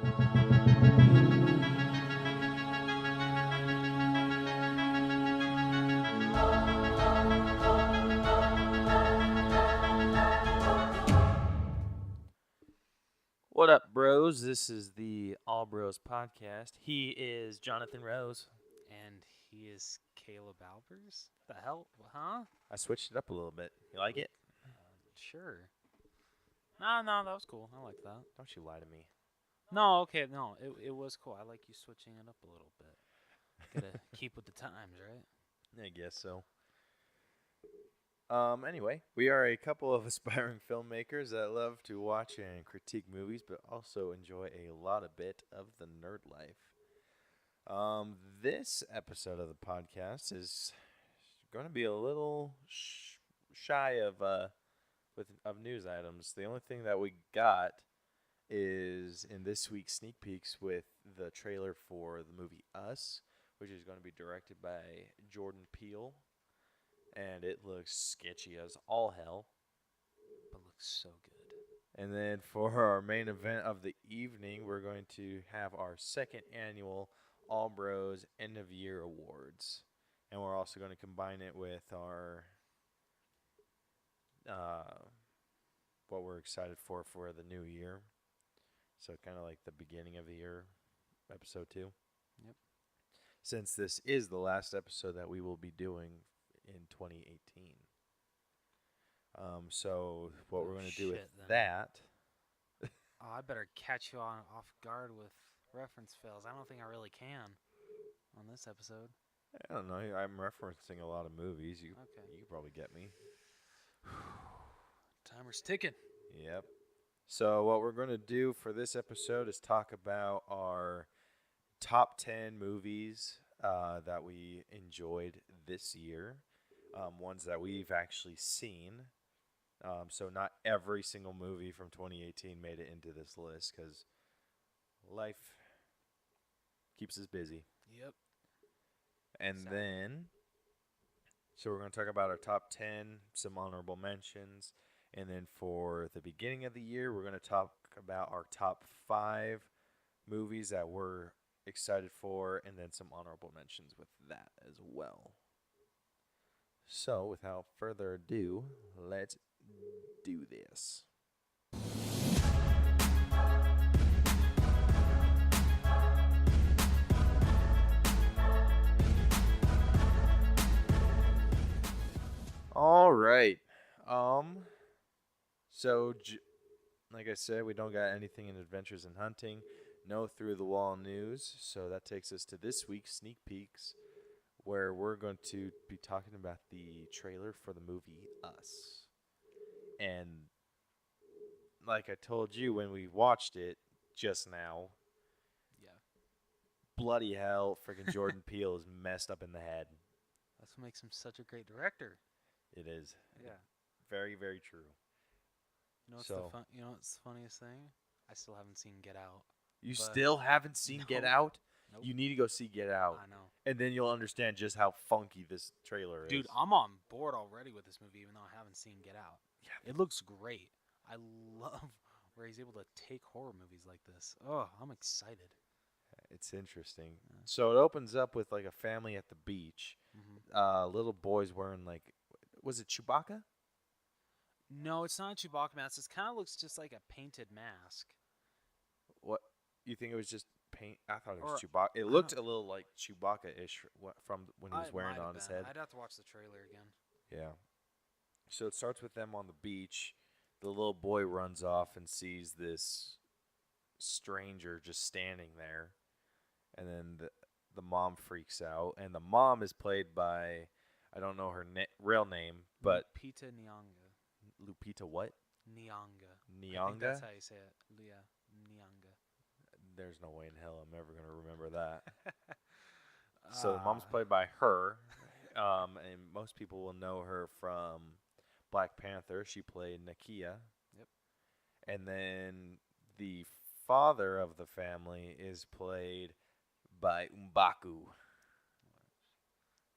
What up, bros? This is the All Bros podcast. He is Jonathan Rose. And he is Caleb Albers? The hell? Huh? I switched it up a little bit. You like it? Sure. No, that was cool. I like that. Don't you lie to me. No, okay, no, it was cool. I like you switching it up a little bit. Gotta keep with the times, right? I guess so. Anyway, we are a couple of aspiring filmmakers that love to watch and critique movies, but also enjoy a lot of bit of the nerd life. This episode of the podcast is going to be a little shy of news items. The only thing that we got is in this week's sneak peeks with the trailer for the movie Us, which is going to be directed by Jordan Peele, and it looks sketchy as all hell. But looks so good. And then for our main event of the evening, we're going to have our second annual All Bros End of Year Awards, and we're also going to combine it with our what we're excited for the new year. So kind of like the beginning of the year, episode 2. Yep. Since this is the last episode that we will be doing in 2018. So what we're going to do with Shit, then. that. Oh, I better catch you off guard with reference fails. I don't think I really can on this episode. I don't know. I'm referencing a lot of movies. You Okay. you probably get me. Timer's ticking. Yep. So what we're going to do for this episode is talk about our top 10 movies that we enjoyed this year, ones that we've actually seen. So not every single movie from 2018 made it into this list because life keeps us busy. Yep. And Exactly. then, so we're going to talk about our top 10, some honorable mentions. And then for the beginning of the year, we're going to talk about our top 5 movies that we're excited for, and then some honorable mentions with that as well. So, without further ado, let's do this. All right. So, like I said, we don't got anything in Adventures in Hunting, no Through the Wall news. So that takes us to this week's sneak peeks, where we're going to be talking about the trailer for the movie Us. And like I told you when we watched it just now, Yeah. bloody hell, freaking Jordan Peele is messed up in the head. That's what makes him such a great director. It is. Yeah. Very, very true. You know what's So- you know what's the funniest thing? I still haven't seen Get Out. You But- still haven't seen Get No. Out? Nope. You need to go see Get Out. I know. And then you'll understand just how funky this trailer is. Dude, I'm on board already with this movie, even though I haven't seen Get Out. Yeah. It looks great. I love where he's able to take horror movies like this. Oh, I'm excited. It's interesting. Yeah. So it opens up with like a family at the beach. Mm-hmm. Little boys wearing like, was it Chewbacca? No, it's not a Chewbacca mask. It kind of looks just like a painted mask. What you think it was just paint? I thought it was Or- Chewbacca. It looked a little like Chewbacca-ish from when he was It wearing might it have on his been. head. I'd have to watch the trailer again. Yeah. So it starts with them on the beach. The little boy runs off and sees this stranger just standing there, and then the mom freaks out. And the mom is played by, I don't know her real name, but Lupita Nyong'o. Lupita what? Nyong'o. I think Nyong'o? that's how you say it. Yeah, Nyong'o. There's no way in hell I'm ever gonna remember that. So the mom's played by her, and most people will know her from Black Panther. She played Nakia. Yep. And then the father of the family is played by M'Baku.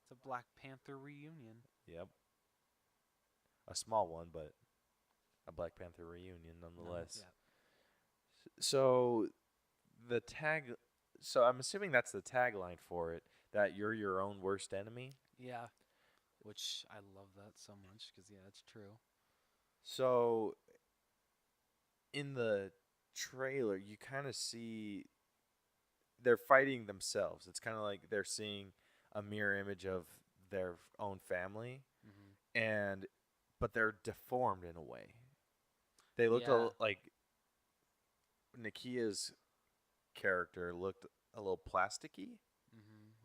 It's a Black Panther reunion. Yep. A small one, but a Black Panther reunion No, nonetheless. yeah. So the tag. So I'm assuming that's the tagline for it. That you're your own worst enemy. Yeah. Which I love that so much because yeah, it's true. So in the trailer, you kind of see they're fighting themselves. It's kind of like they're seeing a mirror image of their own family, Hmm. and but they're deformed in a way. They looked Yeah. like Nakia's character looked a little plasticky.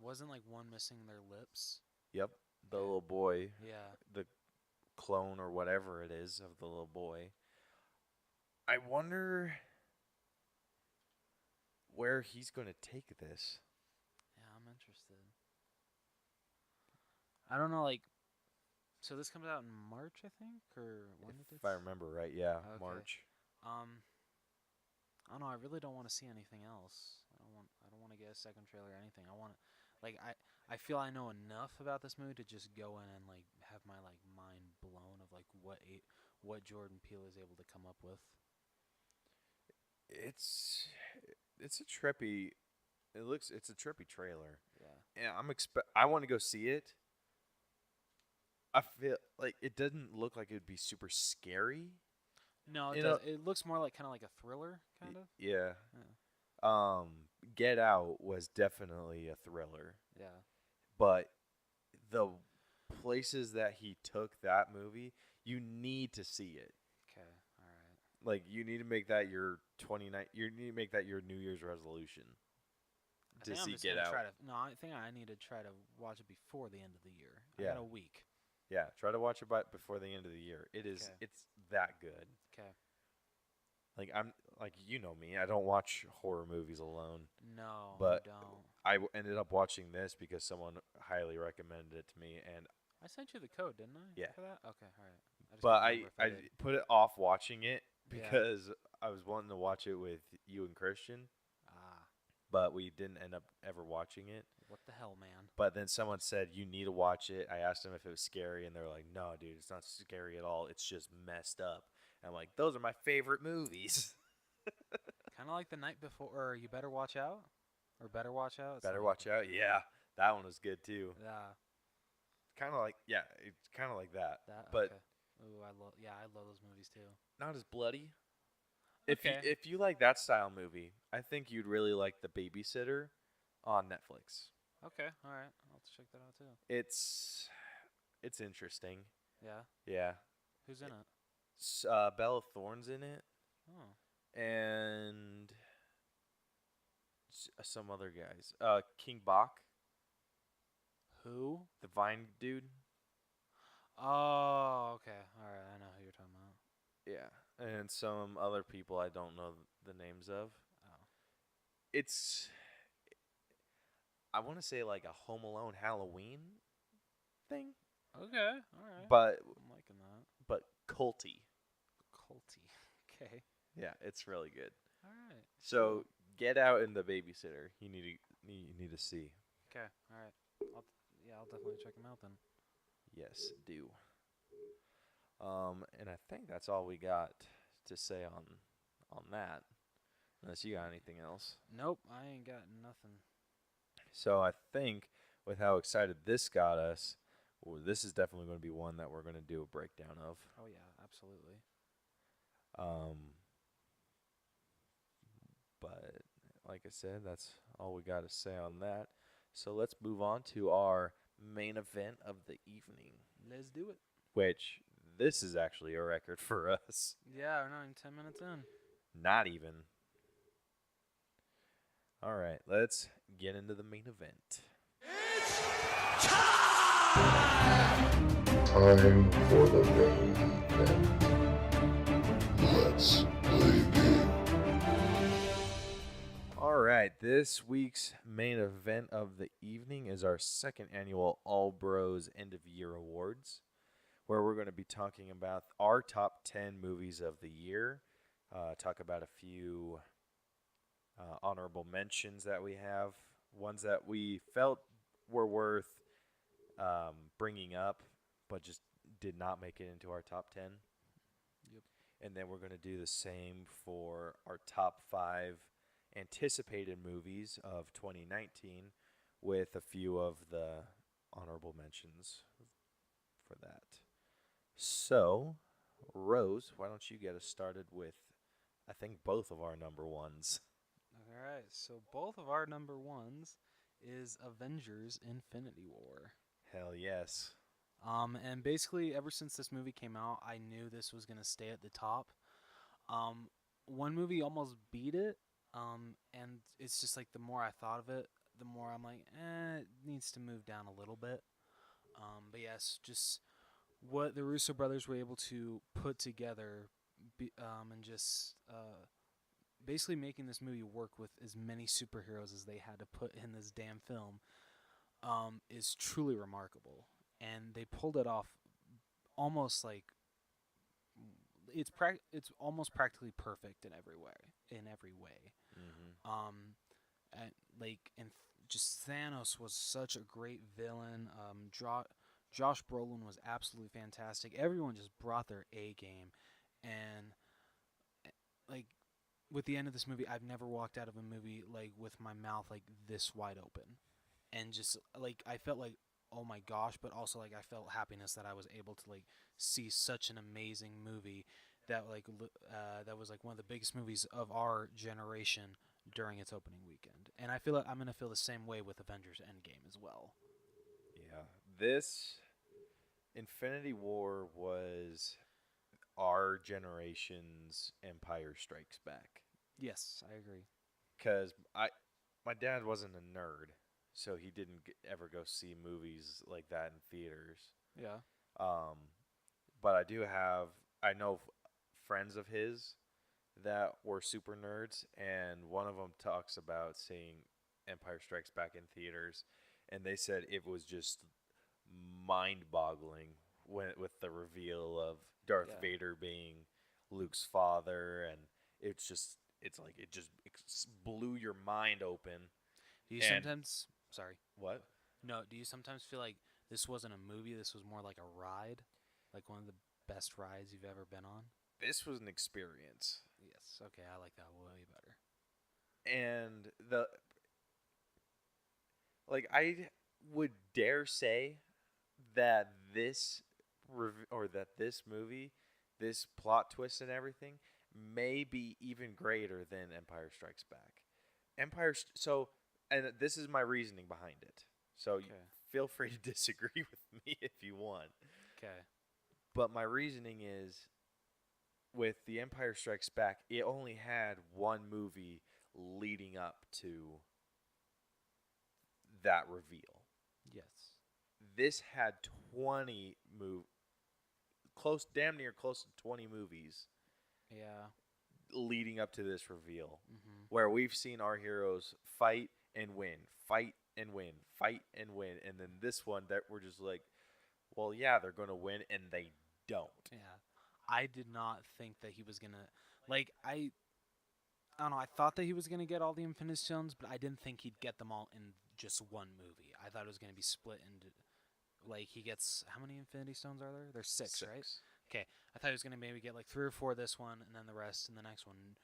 Wasn't like one missing their lips. Yep, the Okay. little boy, Yeah. the clone or whatever it is of the little boy. I wonder where he's going to take this. Yeah, I'm interested. I don't know, like, so this comes out in March, I think, or when did If it? I remember right, yeah, Okay. March. Um, I don't know. I really don't want to see anything else. I don't want to get a second trailer or anything. I want to, like, I feel I know enough about this movie to just go in and like have my like mind blown of like what Jordan Peele is able to come up with. It's it's a trippy. It's a trippy trailer. Yeah. Yeah, I want to go see it. I feel like it doesn't look like it would be super scary. No, it You does. know, It looks more like kind of like a thriller, kind of. yeah. Yeah. Get Out was definitely a thriller, Yeah. but the places that he took that movie, you need to see it. Okay. All right. Like you need to make that your 29. You need to make that your New Year's resolution I to think I'm see just Get gonna Out. try to. No, I think I need to try to watch it before the end of the year. I Yeah, got a week. yeah. Try to watch it before the end of the year. It is. Okay. It's that good. Okay. Like I'm like you know me. I don't watch horror movies alone. No, But you don't. ended up watching this because someone highly recommended it to me, and I sent you the code, didn't I? yeah. For that. Okay. All right. I just But can't remember if I I did. put it off watching it Yeah. because I was wanting to watch it with you and Christian, Ah. but we didn't end up ever watching it. What the hell, man? But then someone said you need to watch it. I asked them if it was scary, and they're like, "No, dude, it's not scary at all. It's just messed up." And I'm like, "Those are my favorite movies." Kind of like the night before, or you better watch out, or better watch out. It's Better like- watch out. Yeah, that one was good too. Yeah. Kind of like it's kind of like that, That. but Okay. Ooh, I love. Yeah, I love those movies too. not as bloody. Okay. If you like that style movie, I think you'd really like The Babysitter on Netflix. Okay. All right. I'll have to check that out too. It's interesting. Yeah. Yeah. Who's in it? Bella Thorne's in it, Oh. and some other guys. King Bach, Who? the Vine dude. Oh. Okay. All right. I know who you're talking about. Yeah, and some other people I don't know the names of. Oh. It's I want to say like a Home Alone Halloween thing, Okay. All right. but I'm liking that. culty. Culty. Okay. Yeah, it's really good. All right. So Get Out and The Babysitter. You need to see. Okay. All right. I'll definitely check them out then. Yes, do. And I think that's all we got to say on that. Unless you got anything else. Nope. I ain't got nothing. So I think with how excited this got us, this is definitely going to be one that we're going to do a breakdown of. Oh yeah, absolutely. But like I said, that's all we got to say on that. So let's move on to our main event of the evening, Let's do it. which this is actually a record for us. Yeah, we're not even 10 minutes in. Not even. All right, let's get into the main event. Time for the main event. Let's play game. All right, this week's main event of the evening is our second annual All Bros End of Year Awards, where we're going to be talking about our top 10 movies of the year, talk about a few honorable mentions that we have, ones that we felt were worth bringing up, but just did not make it into our top 10. Yep. And then we're going to do the same for our top 5 anticipated movies of 2019 with a few of the honorable mentions for that. So, Rose, why don't you get us started with, I think, both of our number ones? All right, so both of our number ones is Avengers: Infinity War. Hell yes. And basically, ever since this movie came out, I knew this was gonna stay at the top. Um, One movie almost beat it. And it's just like the more I thought of it, the more I'm like, it needs to move down a little bit. But yes, just what the Russo brothers were able to put together, and just basically making this movie work with as many superheroes as they had to put in this damn film, is truly remarkable. And they pulled it off almost like it's almost practically perfect in every way. In every way. Mm-hmm. And just Thanos was such a great villain. Josh Brolin was absolutely fantastic. Everyone just brought their A game, and like with the end of this movie, I've never walked out of a movie like with my mouth like this wide open, and just like I felt like, oh my gosh, but also like I felt happiness that I was able to like see such an amazing movie that that was like one of the biggest movies of our generation during its opening weekend. And I feel like I'm going to feel the same way with Avengers Endgame as well. Yeah. This Infinity War was our generation's Empire Strikes Back. Yes, I agree. Because my dad wasn't a nerd, so he didn't ever go see movies like that in theaters. Yeah. But I know friends of his that were super nerds, and one of them talks about seeing Empire Strikes Back in theaters, and they said it was just mind-boggling with the reveal of Darth Yeah. Vader being Luke's father, and it just blew your mind open. Do you And- sometimes sorry. What? No, do you sometimes feel like this wasn't a movie, this was more like a ride? Like one of the best rides you've ever been on? This was an experience. Yes. Okay, I like that way better. And I would dare say that this movie, this plot twist and everything, may be even greater than Empire Strikes Back. And this is my reasoning behind it. So Okay. feel free to disagree with me if you want. Okay. But my reasoning is, with The Empire Strikes Back, it only had one movie leading up to that reveal. Yes. This had 20 damn near close to 20 movies Yeah. leading up to this reveal, Mhm. where we've seen our heroes fight and win, fight and win, fight and win, and then this one that we're just like, well, yeah, they're going to win, and they don't. Yeah. I did not think that he was going to like I don't know, I thought that he was going to get all the Infinity Stones, but I didn't think he'd get them all in just one movie. I thought it was going to be split into like he gets how many Infinity Stones are there? There's 6, right? Okay. I thought he was going to maybe get like 3 or 4 this one and then the rest in the next one.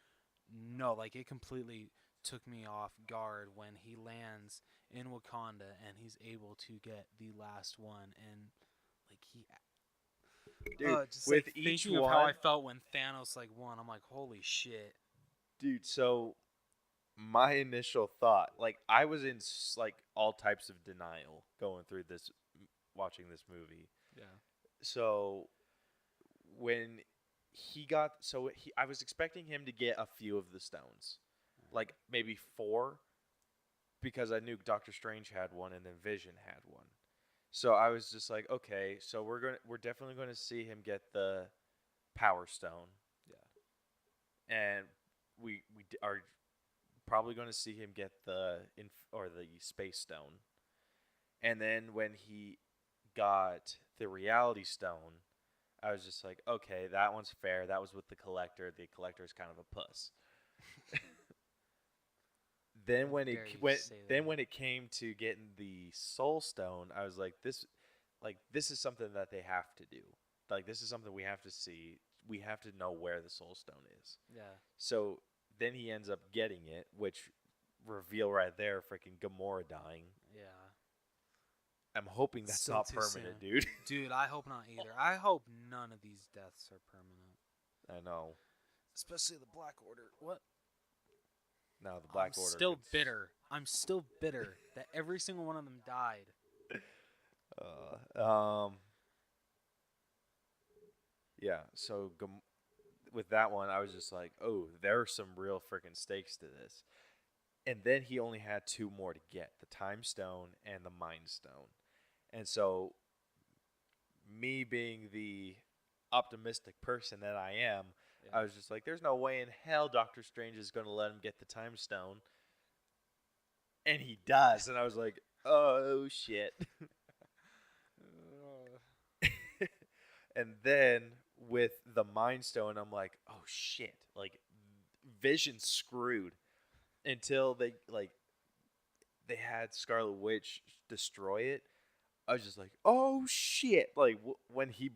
No, like it completely took me off guard when he lands in Wakanda and he's able to get the last one, and like he Dude, just with like each thinking one, of how I felt when Thanos like won, I'm like, holy shit. dude, so my initial thought, like, I was in like all types of denial going through this, watching this movie. Yeah. So when I was expecting him to get a few of the stones, like maybe 4, because I knew Doctor Strange had one and then Vision had one. So I was just like, okay, so we're definitely going to see him get the Power Stone. Yeah. And are probably going to see him get the Space Stone. And then when he got the Reality Stone, I was just like, okay, that one's fair. That was with the Collector. The Collector's kind of a puss. Then when dare you say that. when it came to getting the Soul Stone, I was like, this is something that they have to do. Like, this is something we have to see. We have to know where the Soul Stone is. Yeah. So then he ends up getting it, which reveal right there, freaking Gamora dying. Yeah. I'm hoping that's Still not too permanent, soon. dude. Dude, I hope not either. I hope none of these deaths are permanent. I know. Especially the Black Order. What? No, the Black I'm Order. still could s- bitter. I'm still bitter that every single one of them died. Yeah. So with that one, I was just like, oh, there are some real freaking stakes to this. And then he only had two more to get: the Time Stone and the Mind Stone. And so, me being the optimistic person that I am, Yeah. I was just like, there's no way in hell Doctor Strange is going to let him get the Time Stone. And he does. And I was like, oh, shit. And then with the Mind Stone, I'm like, oh, shit. Like, Vision's screwed until they had Scarlet Witch destroy it. I was just like, oh, shit. Like, when he,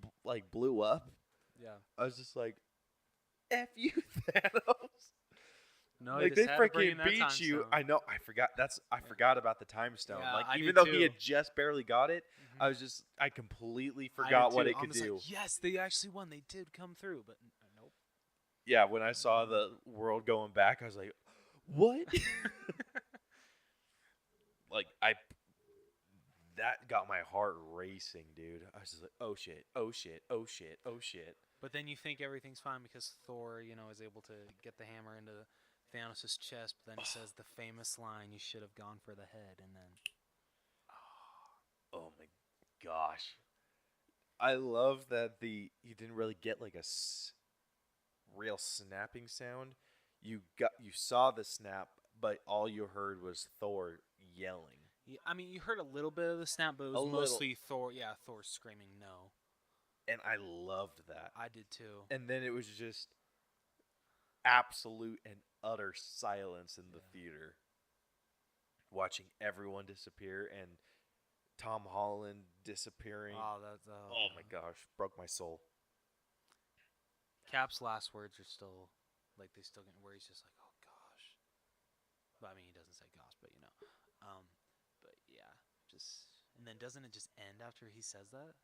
blew up, Yeah. I was just like, F you, Thanos. No, Like, they freaking beat you. I know. I forgot. I forgot about the Time Stone. Yeah, like, I even did though he too. had just barely got it, I completely forgot what it could do. Like, yes, they actually won. They did come through, but nope. Yeah, when I saw the world going back, I was like, what? Like, that got my heart racing, dude. I was just like, oh shit, oh shit, oh shit, oh shit. But then you think everything's fine because Thor, is able to get the hammer into Thanos' chest. But then he says the famous line, "You should have gone for the head," and then Oh my gosh. I love that you didn't really get like a real snapping sound. You saw the snap, but all you heard was Thor yelling. yeah, I mean, you heard a little bit of the snap, but it A was little. mostly Thor. Yeah, Thor screaming no. And I loved that. I did too. And then it was just absolute and utter silence in the theater, watching everyone disappear and Tom Holland disappearing. Oh, that's Oh my gosh, broke my soul. Cap's last words are still like they still get where he's just like, oh gosh. But I mean, he doesn't say gosh, but but yeah, just and then doesn't it just end after he says that?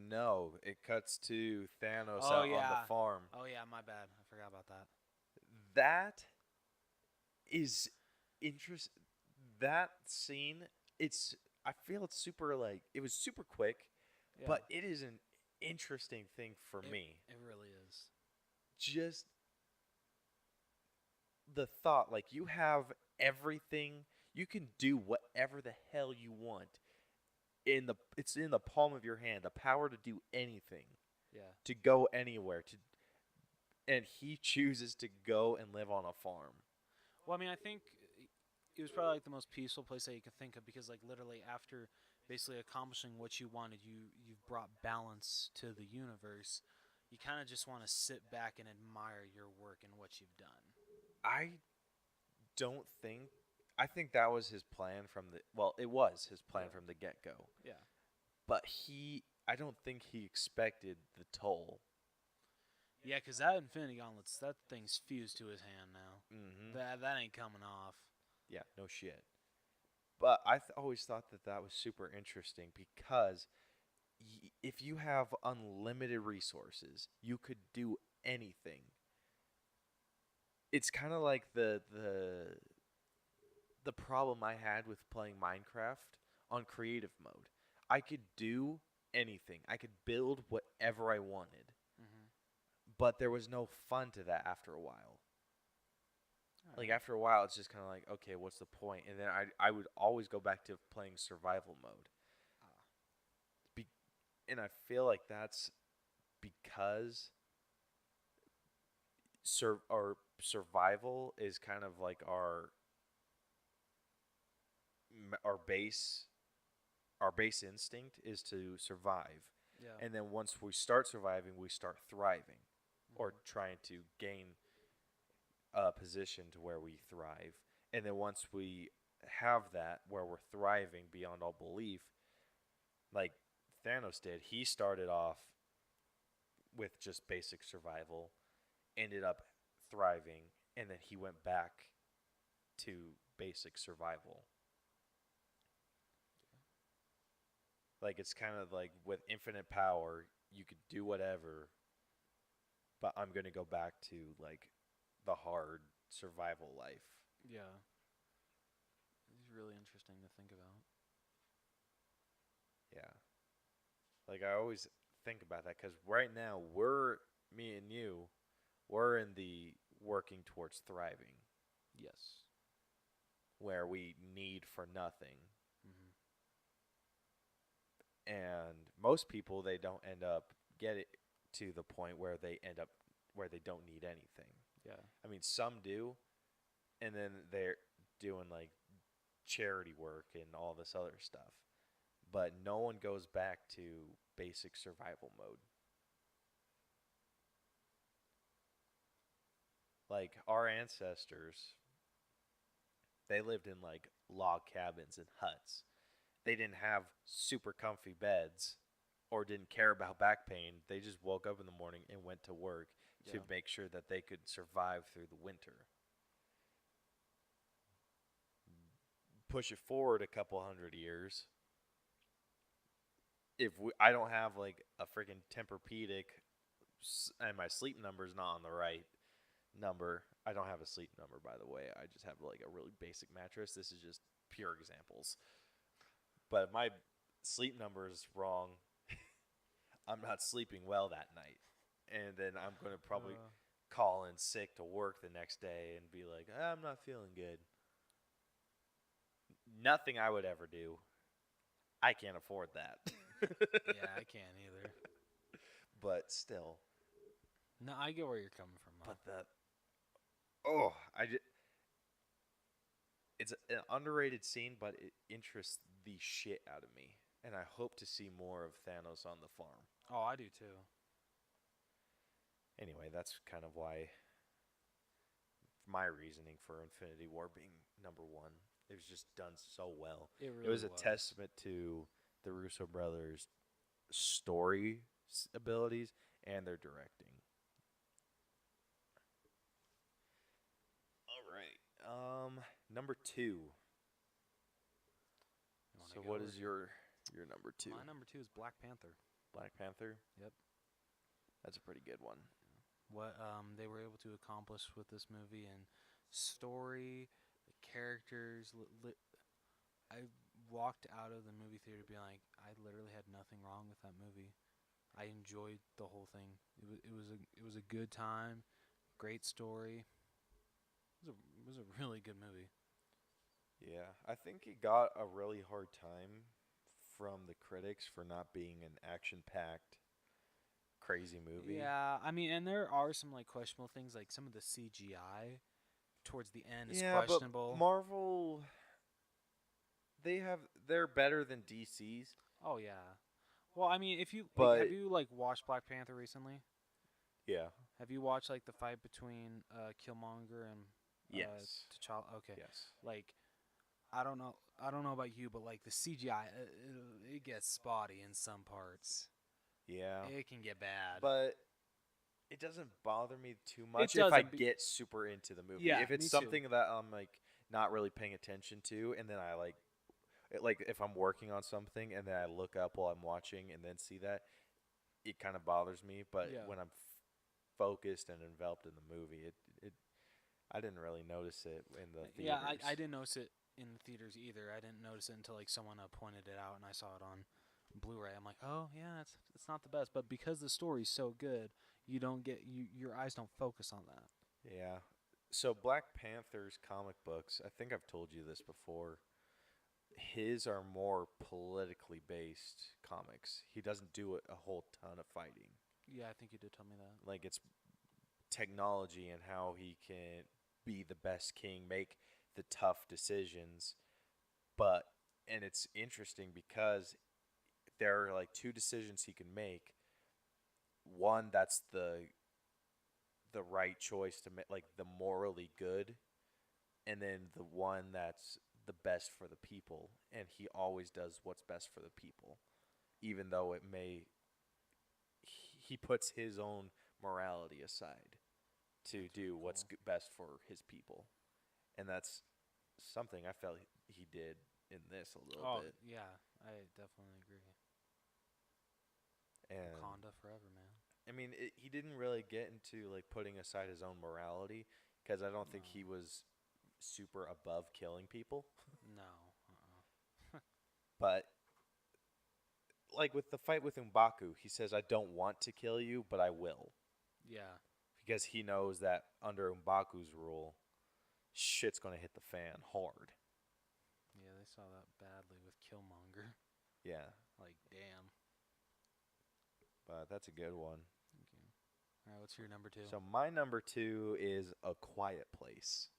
No, it cuts to Thanos Oh, out on yeah. the farm. Oh yeah, my bad. I forgot about that. That is interest. That scene, I feel it's super it was super quick, Yeah. but it is an interesting thing for It- me. It really is. Just the thought, you have everything, you can do whatever the hell you want. It's in the palm of your hand, the power to do anything, Yeah. to go anywhere, and he chooses to go and live on a farm. Well, I mean, I think it was probably like the most peaceful place that you could think of because, like, literally after basically accomplishing what you wanted, you've brought balance to the universe. You kind of just want to sit back and admire your work and what you've done. I think that was his plan it was his plan from the get-go. Yeah. But I don't think he expected the toll. Yeah, because that Infinity Gauntlets, that thing's fused to his hand now. Mm-hmm. That ain't coming off. Yeah, no shit. But I always thought that was super interesting because if you have unlimited resources, you could do anything. It's kind of like the problem I had with playing Minecraft on creative mode. I could do anything. I could build whatever I wanted. Mm-hmm. But there was no fun to that after a while. Like, after a while, it's just kind of like, okay, what's the point? And then I would always go back to playing survival mode. And I feel like that's because survival is kind of like our base instinct is to survive. Yeah. And then once we start surviving, we start thriving or trying to gain a position to where we thrive. And then once we have that where we're thriving beyond all belief, like Thanos did, he started off with just basic survival, ended up thriving, and then he went back to basic survival. Like, it's kind of like with infinite power, you could do whatever, but I'm going to go back to, like, the hard survival life. Yeah. It's really interesting to think about. Yeah. Like, I always think about that because right now, me and you, we're in the working towards thriving Yes. where we need for nothing. Hmm. And most people, they don't end up get it to the point where they end up where they don't need anything. Yeah. I mean, some do, and then they're doing like charity work and all this other stuff. But no one goes back to basic survival mode. Like our ancestors, they lived in like log cabins and huts. They didn't have super comfy beds or didn't care about back pain. They just woke up in the morning and went to work to Yeah. make sure that they could survive through the winter. Push it forward a couple hundred years. I don't have like a freaking Tempur-Pedic and my sleep number is not on the right number. I don't have a sleep number, by the way. I just have like a really basic mattress. This is just pure examples. But if my sleep number is wrong, I'm not sleeping well that night. And then I'm going to probably call in sick to work the next day and be like, I'm not feeling good. Nothing I would ever do. I can't afford that. Yeah, I can't either. But still. No, I get where you're coming from. But it's an underrated scene, but it interests the shit out of me. And I hope to see more of Thanos on the farm. Oh, I do too. Anyway, that's kind of why my reasoning for Infinity War being number one. It was just done so well. It really It was a testament to the Russo brothers' story abilities and their directing. All right. Number two. You wanna So go what or- is your number two? My number 2 is Black Panther. Black Panther? Yep. That's a pretty good one. What they were able to accomplish with this movie and story, the characters. I walked out of the movie theater being like, I literally had nothing wrong with that movie. I enjoyed the whole thing. It was a good time, great story. It was a really good movie. Yeah, I think it got a really hard time from the critics for not being an action-packed, crazy movie. Yeah, I mean, and there are some like questionable things, like some of the CGI towards the end is Yeah, questionable. but Marvel, they're better than DC's. Oh yeah. Well, I mean, if you But- have you like watched Black Panther recently? Yeah. Have you watched like the fight between Killmonger and Yes. T'Challa? Okay. Yes. Like, I don't know about you, but like the CGI, it gets spotty in some parts. Yeah. It can get bad. But it doesn't bother me too much if I doesn't be- get super into the movie. Yeah, if it's me too. something that I'm like not really paying attention to, and then I like if I'm working on something and then I look up while I'm watching and then see that, it kind of bothers me. But Yeah. when I'm focused and enveloped in the movie, it I didn't really notice it in the theaters. Yeah, I didn't notice it in the theaters either. I didn't notice it until like someone pointed it out and I saw it on Blu-ray. I'm like, oh yeah, it's not the best, but because the story's so good, you don't get your eyes don't focus on that. Yeah. So Black Panther's comic books, I think I've told you this before. His are more politically based comics. He doesn't do a whole ton of fighting. Yeah, I think you did tell me that. Like it's technology and how he can be the best king, make the tough decisions. And it's interesting because there are like two decisions he can make. One that's the right choice to make, like the morally good, and then the one that's the best for the people, and he always does what's best for the people, even though he puts his own morality aside to do what's cool. best for his people, and that's something I felt he did in this a little bit. yeah, I definitely agree. And Wakanda forever, man. I mean, he didn't really get into like putting aside his own morality because I don't think No. he was super above killing people. No. But like with the fight with M'Baku, he says, "I don't want to kill you, but I will," Yeah. because he knows that under M'Baku's rule, shit's gonna hit the fan hard. Yeah, they saw that badly with Killmonger. Yeah, Like, damn. but that's a good one. Thank you. All right, what's your number 2? So my number 2 is A Quiet Place.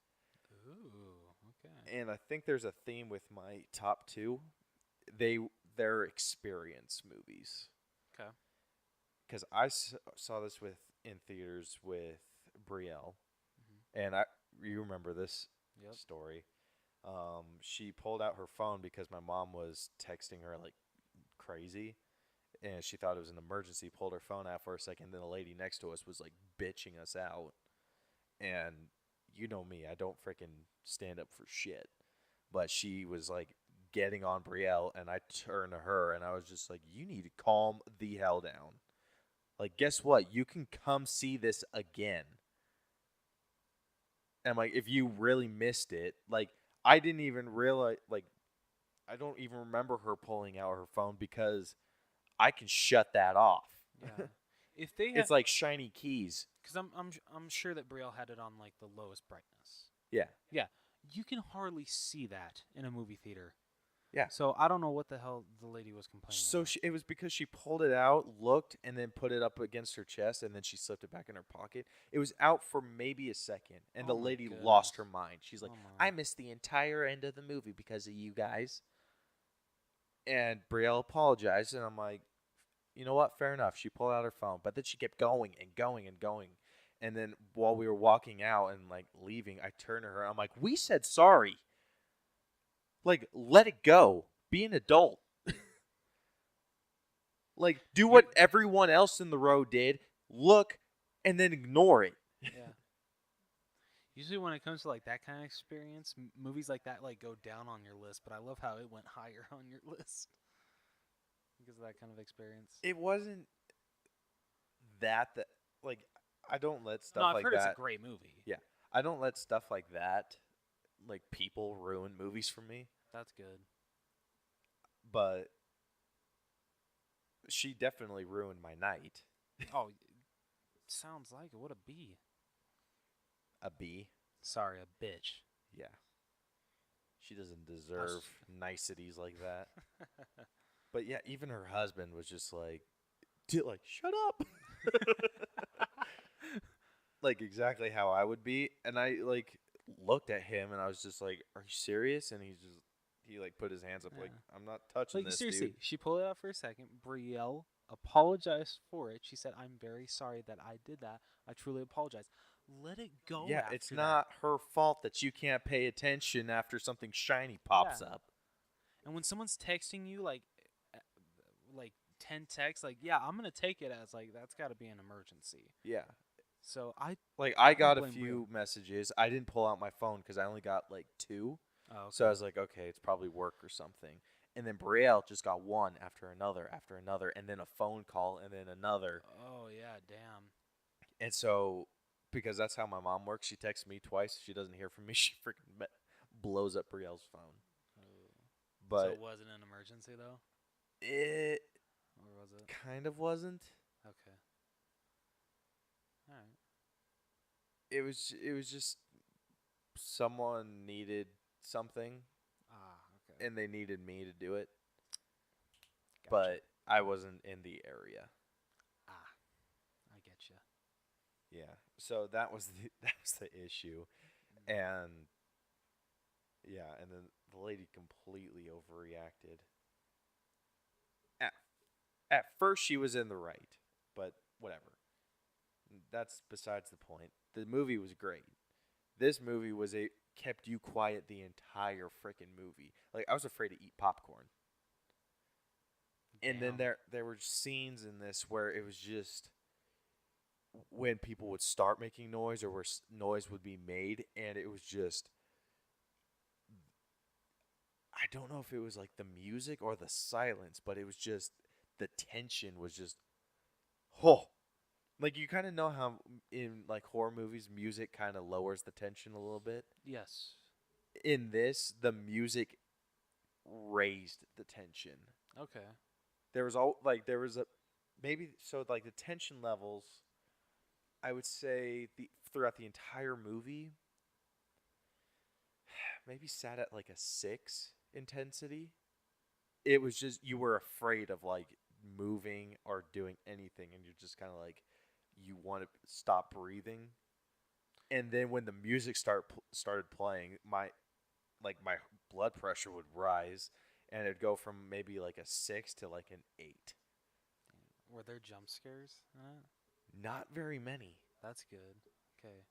Ooh, okay. And I think there's a theme with my top 2. They're experience movies. Okay. Because I saw this in theaters with Brielle, Mhm. and you remember this Yep. story. She pulled out her phone because my mom was texting her like crazy, and she thought it was an emergency. Pulled her phone out for a second, then the lady next to us was like bitching us out, and you know me, I don't freaking stand up for shit. But she was like getting on Brielle, and I turned to her, and I was just like, "You need to calm the hell down. Like, guess what? You can come see this again." And I'm like, if you really missed it, like, I didn't even realize, like, I don't even remember her pulling out her phone because I can shut that off. Yeah. If they had, It's like shiny keys. because I'm sure that Brielle had it on like the lowest brightness. Yeah. Yeah. You can hardly see that in a movie theater. Yeah. So I don't know what the hell the lady was complaining So about. it was because she pulled it out, looked, and then put it up against her chest, and then she slipped it back in her pocket. It was out for maybe a second, and the Oh my lady lost her goodness. mind. She's like, Oh my. "I missed the entire end of the movie because of you guys." And Brielle apologized, and I'm like, you know what? Fair enough. She pulled out her phone, but then she kept going and going and going. And then while we were walking out and like leaving, I turned to her. I'm like, "We said sorry. Like, let it go. Be an adult." Like, do what everyone else in the row did. Look, and then ignore it. Yeah. Usually when it comes to like that kind of experience, movies like that like go down on your list, but I love how it went higher on your list because of that kind of experience. It wasn't that like I don't let No, stuff I've like heard that. it's a great movie. Yeah, I don't let stuff like that, like people ruin movies for me. That's good. But she definitely ruined my night. Oh, sounds like it. What a bee. A B. Sorry, a bitch. Yeah. She doesn't deserve niceties like that. But yeah, even her husband was just like, like, shut up. Like exactly how I would be. And I like looked at him and I was just like, "Are you serious?" And he like put his hands up like, Yeah. "I'm not touching Like this, seriously, dude." she pulled it out for a second. Brielle apologized for it. She said, "I'm very sorry that I did that. I truly apologize." Let it go. Yeah, after it's that. not her fault that you can't pay attention after something shiny pops Yeah. up. And when someone's texting you uh, like 10 texts, like yeah, I'm gonna take it as like that's got to be an emergency. Yeah. So Like I don't got a blame few Brielle. messages. I didn't pull out my phone because I only got like 2. Oh, okay. So I was like, okay, it's probably work or something. And then Brielle just got one after another, and then a phone call, and then another. Oh yeah, damn. And so, because that's how my mom works, she texts me twice. If she doesn't hear from me, she freaking blows up Brielle's phone. Oh. So But it wasn't an emergency though, it or was it? kind of wasn't. Okay. All right. It was just someone needed something, Ah, okay. and they needed me to do it. Gotcha. But I wasn't in the area. Ah, I get you. Yeah. So that was the issue, and yeah, and then the lady completely overreacted. At first, she was in the right, but whatever. That's besides the point. The movie was great. This movie kept you quiet the entire freaking movie. Like I was afraid to eat popcorn. And then Damn. there were scenes in this where it was just when people would start making noise or where noise would be made, and it was just, I don't know if it was like the music or the silence, but it was just the tension was just, oh, like you kind of know how in like horror movies music kind of lowers the tension a little bit. Yes. In this, the music raised the tension. Okay. There was all like there was a maybe so like the tension levels, I would say the throughout the entire movie maybe sat at like a 6 intensity. It was just you were afraid of like moving or doing anything, and you're just kind of like you want to stop breathing. And then when the music started playing, my blood pressure would rise, and it'd go from maybe like a 6 to like an 8. Were there jump scares in it? Not very many. That's good. Okay.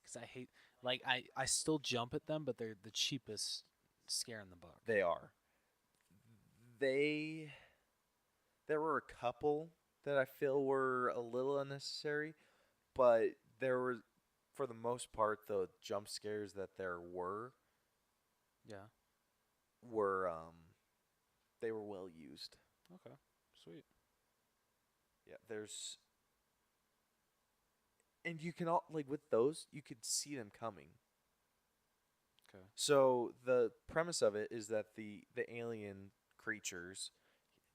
Because I hate, like, I still jump at them, but they're the cheapest scare in the book. They are. There were a couple that I feel were a little unnecessary, but there were, for the most part, the jump scares that there Yeah. were they were well used. Okay. Sweet. Yeah, there's, and you can all like with those you could see them coming. Okay. So the premise of it is that the alien creatures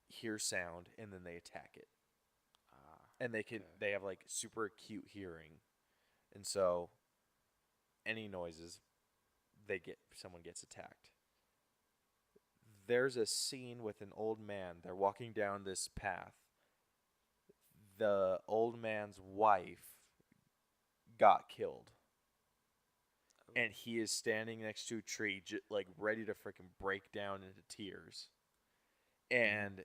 hear sound and then they attack it, and Okay. they have like super acute hearing, and so any noises someone gets attacked. There's a scene with an old man. They're walking down this path. The old man's wife got killed, and he is standing next to a tree, like ready to freaking break down into tears. And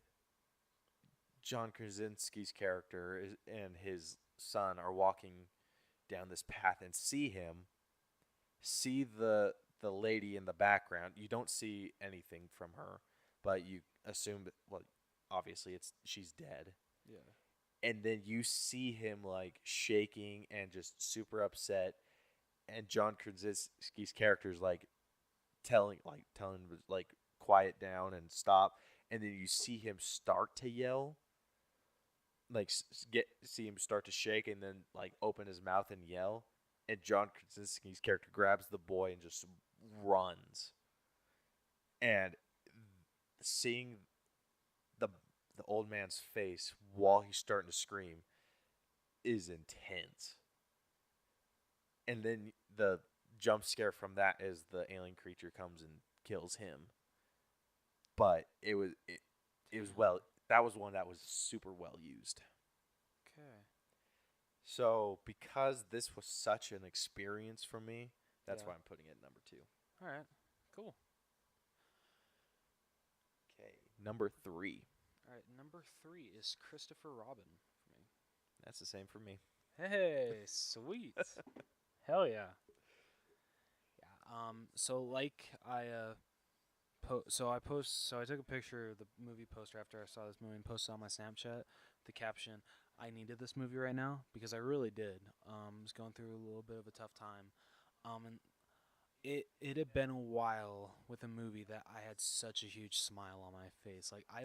John Krasinski's character and his son are walking down this path and see the lady in the background. You don't see anything from her, but you assume that, well, obviously she's dead. Yeah. And then you see him like shaking and just super upset, and John Krasinski's character is like telling him like quiet down and stop, and then you see him start to yell, like see him start to shake, and then like open his mouth and yell, and John Krasinski's character grabs the boy and just runs, and seeing the old man's face while he's starting to scream is intense. And then the jump scare from that is the alien creature comes and kills him. But it was well, that was one that was super well used. Okay. So because this was such an experience for me, that's Yeah. why I'm putting it number 2. All right. Cool. Okay, number 3. All right. Number 3 is Christopher Robin for me. That's the same for me. Hey, sweet. Hell yeah. Yeah. So like I I took a picture of the movie poster after I saw this movie and posted on my Snapchat the caption, I needed this movie right now, because I really did. I was going through a little bit of a tough time. And it had been a while with a movie that I had such a huge smile on my face. Like I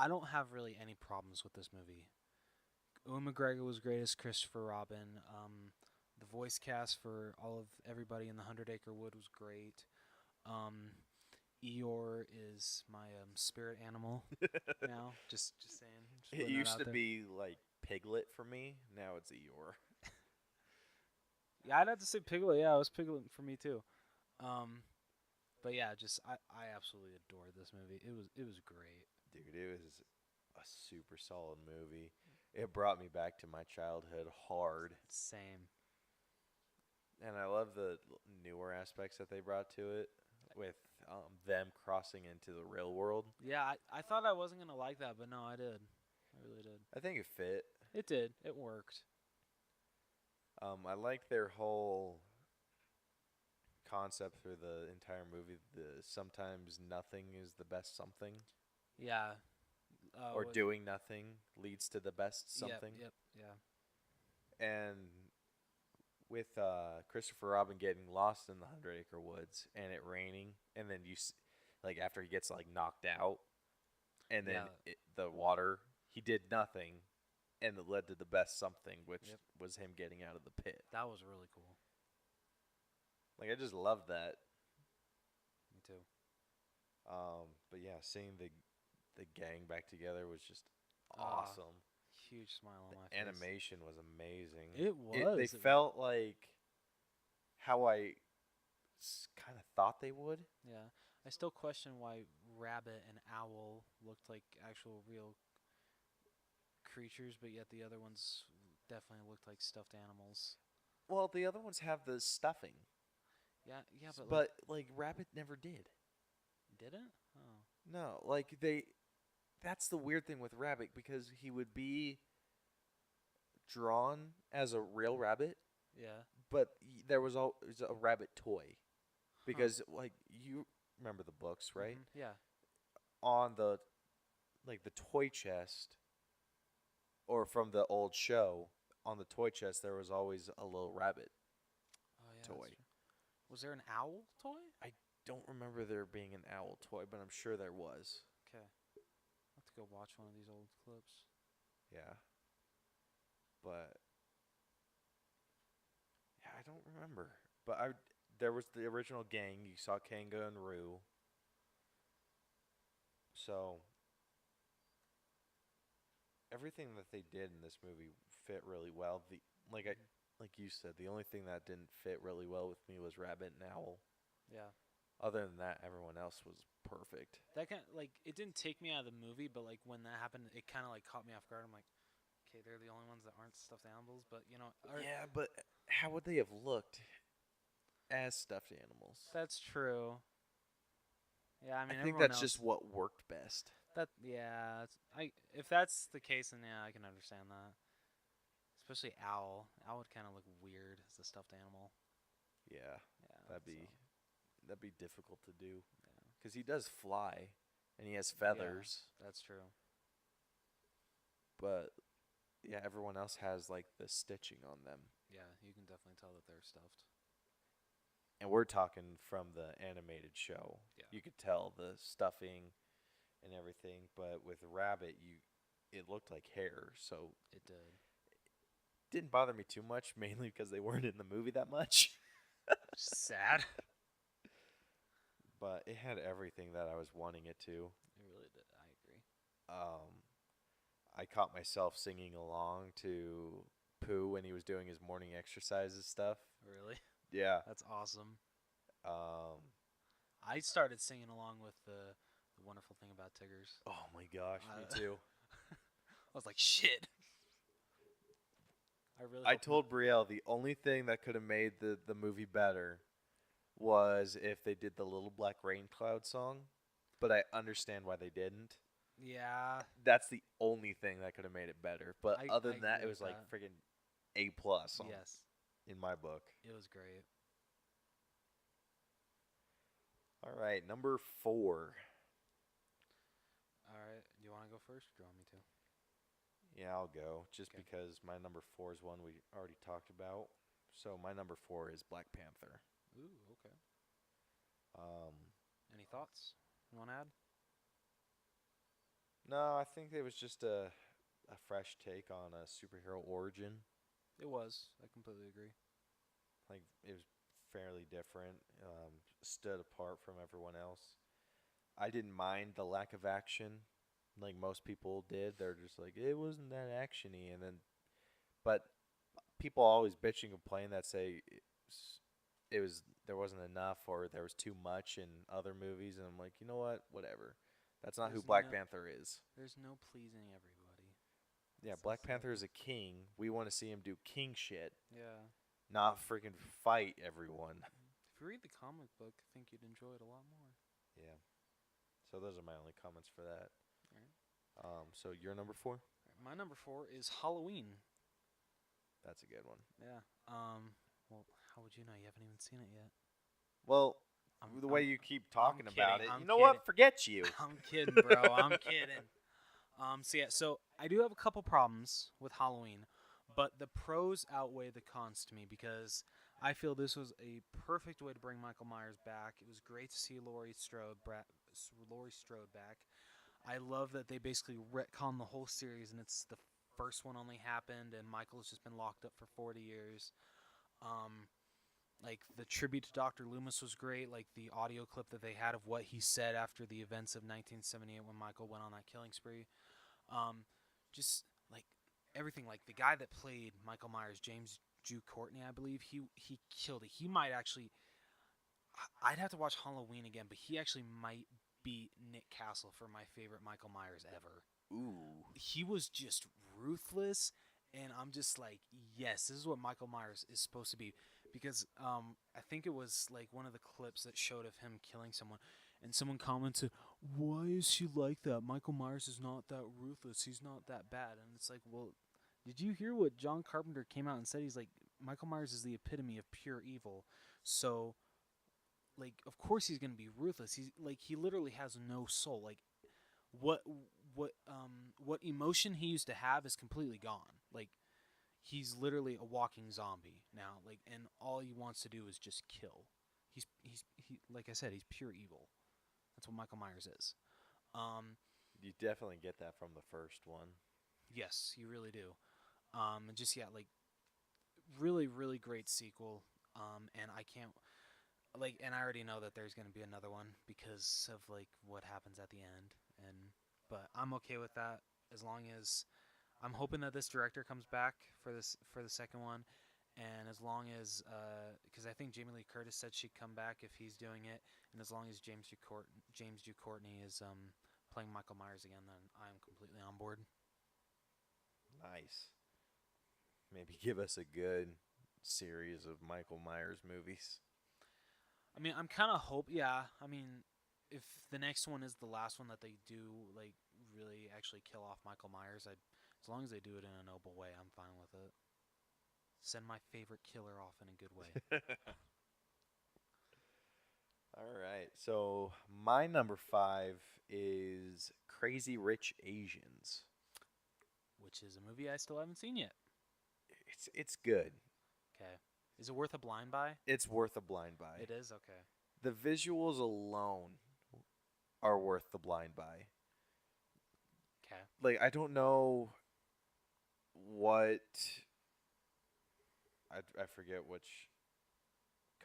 don't have really any problems with this movie. Ewan McGregor was great as Christopher Robin. The voice cast for everybody in the 100 Acre Wood was great. Eeyore is my spirit animal now. Just saying. Just It putting that used out to there. be like Piglet for me. Now it's Eeyore. Yeah, I'd have to say Piglet. Yeah, it was Piglet for me too. But yeah, just I absolutely adored this movie. It was great. Dude, it was a super solid movie. It brought me back to my childhood hard. Same. And I love the newer aspects that they brought to it with them crossing into the real world. Yeah, I thought I wasn't gonna like that, but no, I did. I really did. I think it fit. It did. It worked. I like their whole concept for the entire movie. The sometimes nothing is the best something. Yeah. or what- doing nothing leads to the best something. Yep. Yeah. And with Christopher Robin getting lost in the 100 Acre Woods and it raining, and then like after he gets like knocked out, and then Yeah. the water, he did nothing, and it led to the best something, which Yep. was him getting out of the pit. That was really cool. Like I just love that. Me too. But yeah, seeing the gang back together was just Ah, awesome. Huge smile on my face. Animation was amazing. It was. They It- felt like how I kind of thought they would. Yeah. I still question why rabbit and owl looked like actual real creatures, but yet the other ones definitely looked like stuffed animals. Well, the other ones have the stuffing, Yeah, but, but like Rabbit never did. didn't? Oh. No, like that's the weird thing with Rabbit, because he would be drawn as a real rabbit, Yeah. but there was always a rabbit toy, because like you remember the books, right? Mhm, yeah. On the toy chest, or from the old show, on the toy chest there was always a little rabbit. Oh yeah. that's Toy. true. Was there an owl toy? Don't remember there being an owl toy, but I'm sure there was. Okay. I'll have to go watch one of these old clips. Yeah. But yeah, I don't remember. But there was the original gang. You saw Kanga and Roo. So everything that they did in this movie fit really well. Like you said, the only thing that didn't fit really well with me was Rabbit and Owl. Yeah. Other than that, everyone else was perfect. That kind like it didn't take me out of the movie, but like when that happened, it kind of like caught me off guard. I'm like, okay, they're the only ones that aren't stuffed animals, but you know, Yeah, but how would they have looked as stuffed animals? that's true. Yeah, I mean, I think everyone that's else, just what worked best. if that's the case, then yeah, I can understand that. Especially owl. Owl would kind of look weird as a stuffed animal. Yeah, Yeah, that'd be so, that'd be difficult to do, yeah, because he does fly, and he has feathers. that's true. But yeah, everyone else has like the stitching on them, Yeah, you can definitely tell that they're stuffed. and we're talking from the animated show. Yeah. You could tell the stuffing and everything, but with Rabbit, it looked like hair, so It did. didn't bother me too much, mainly because they weren't in the movie that much. Sad. But it had everything that I was wanting it to. It really did. I agree. I caught myself singing along to Pooh when he was doing his morning exercises stuff. Really? Yeah. That's awesome. Um, I started singing along with the wonderful thing about Tiggers. oh my gosh, me Uh, too. I was like, shit. I really. I hope told Brielle the only thing that could have made the movie better was if they did the Little Black Rain Cloud song, but I understand why they didn't. Yeah. That's the only thing that could have made it better. But I- other I than that, it agree was with like that. friggin' A+ Yes. in my book. It was great. All right, number 4. All right. Do you want to go first, or do you want me to? Yeah, I'll go, just Okay. because my number 4 is one we already talked about. So my number 4 is Black Panther. Ooh. Okay. Um, Any thoughts? You want to add? no, I think it was just a fresh take on a superhero origin. It was. I completely agree. Like, it was fairly different, stood apart from everyone else. I didn't mind the lack of action, like most people did. They're just like, it wasn't that actiony, and then, but people always bitch and complain that say there wasn't enough, or there was too much in other movies, and I'm like, you know what, whatever. That's not who There's Black no- Panther is. There's no pleasing everybody. Yeah, It's Black just Panther like- is a king. We want to see him do king shit, Yeah. not freaking fight everyone. If you read the comic book, I think you'd enjoy it a lot more. Yeah. So those are my only comments for that. Alright. So your number 4? My number 4 is Halloween. That's a good one. Yeah. Well, how would you know? You haven't even seen it yet. Well, I'm- the way I'm- you keep talking about kidding, it, I'm you know kidding. what? Forget you. I'm kidding, bro. I'm kidding. So I do have a couple problems with Halloween, but the pros outweigh the cons to me because I feel this was a perfect way to bring Michael Myers back. It was great to see Laurie Strode back. I love that they basically retcon the whole series, and it's the first one only happened, and Michael's just been locked up for 40 years. Um, like the tribute to Dr. Loomis was great. Like the audio clip that they had of what he said after the events of 1978 when Michael went on that killing spree. Um, just like everything. Like the guy that played Michael Myers, James Jude Courtney, I believe he killed it. He might actually. I'd have to watch Halloween again, but he actually might beat Nick Castle for my favorite Michael Myers ever. Ooh. He was just ruthless, and I'm just like, yes, this is what Michael Myers is supposed to be. Because I think it was like one of the clips that showed of him killing someone, and someone commented, "Why is she like that? Michael Myers is not that ruthless. He's not that bad." And it's like, well, did you hear what John Carpenter came out and said? He's like, Michael Myers is the epitome of pure evil. So, like, of course he's gonna be ruthless. He literally has no soul. Like, what what emotion he used to have is completely gone. Like, he's literally a walking zombie now. Like, and all he wants to do is just kill. He like I said, he's pure evil. That's what Michael Myers is. You definitely get that from the first one. Yes, you really do. And just yeah, like really, really great sequel. And I can't like, and I already know that there's gonna be another one because of like what happens at the end. But I'm okay with that as long as I'm hoping that this director comes back for the second one, and as long as because I think Jamie Lee Curtis said she'd come back if he's doing it, and as long as James Jude Courtney is playing Michael Myers again, then I'm completely on board. Nice. Maybe give us a good series of Michael Myers movies. I mean, I'm kind of yeah. I mean, if the next one is the last one that they do, like really actually kill off Michael Myers, as long as they do it in a noble way, I'm fine with it. Send my favorite killer off in a good way. All right. So my number 5 is Crazy Rich Asians. Which is a movie I still haven't seen yet. It's good. Okay. Is it worth a blind buy? It's worth a blind buy. It is? Okay. The visuals alone are worth the blind buy. Okay. Like, I don't know what I forget which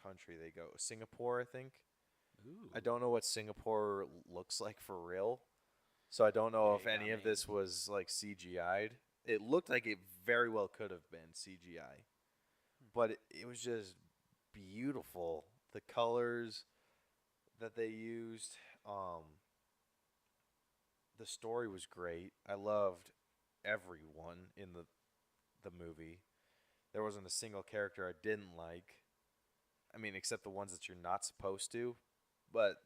country they go. Singapore, I think. Ooh. I don't know what Singapore looks like for real. So I don't know Yeah, if you got any of me. this was like CGI'd. It looked like it very well could have been CGI. But it was just beautiful. The colors that they used, the story was great. I loved everyone in the movie. There wasn't a single character I didn't like. I mean, except the ones that you're not supposed to. But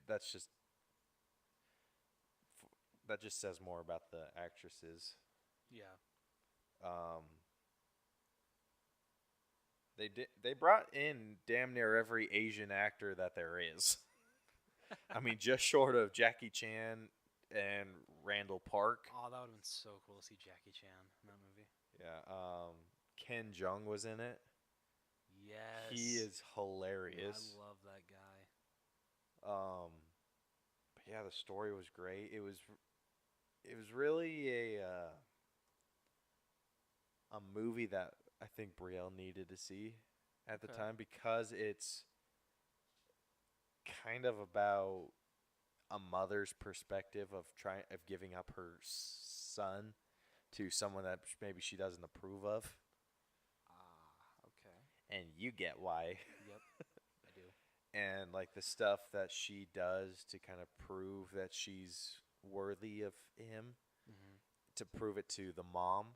that just says more about the actresses. Yeah. Um, they brought in damn near every Asian actor that there is. I mean, just short of Jackie Chan and Randall Park. Oh, that would have been so cool to see Jackie Chan in that movie. Yeah. Ken Jeong was in it. Yes. He is hilarious. I love that guy. But yeah, the story was great. It was really a movie that I think Brielle needed to see at the Okay. time because it's kind of about a mother's perspective of giving up her son to someone that maybe she doesn't approve of, Okay. and you get why. Yep. I do. And like the stuff that she does to kind of prove that she's worthy of him, Mm-hmm. to prove it to the mom,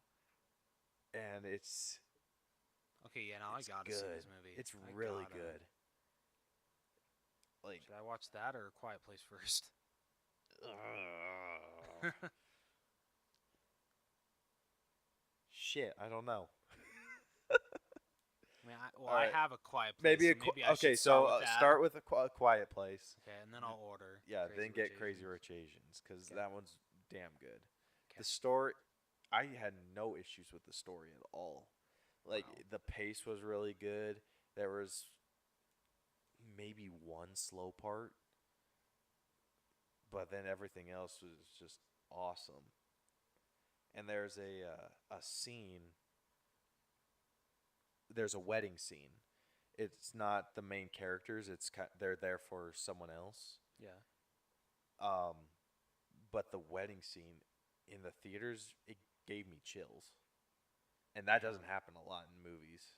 and it's Okay, yeah, now I it's gotta good. see this movie. It's I really gotta. good. Like, Should I watch that or Quiet Place first? shit, I don't know. I mean, I Alright. have a Quiet Place. Maybe so maybe I okay. should So start with that. start with a Quiet Place. Okay, and then I'll order. Yeah, Crazy then Rich get Crazy Asians. Rich Asians because Okay. that one's damn good. The story, I had no issues with the story at all. Like Wow. the pace was really good. There was maybe one slow part, but then everything else was just awesome. And there's a scene. There's a wedding scene. It's not the main characters. They're there for someone else. Yeah. Um, but the wedding scene in the theaters, it gave me chills, and that doesn't Damn. happen a lot in movies.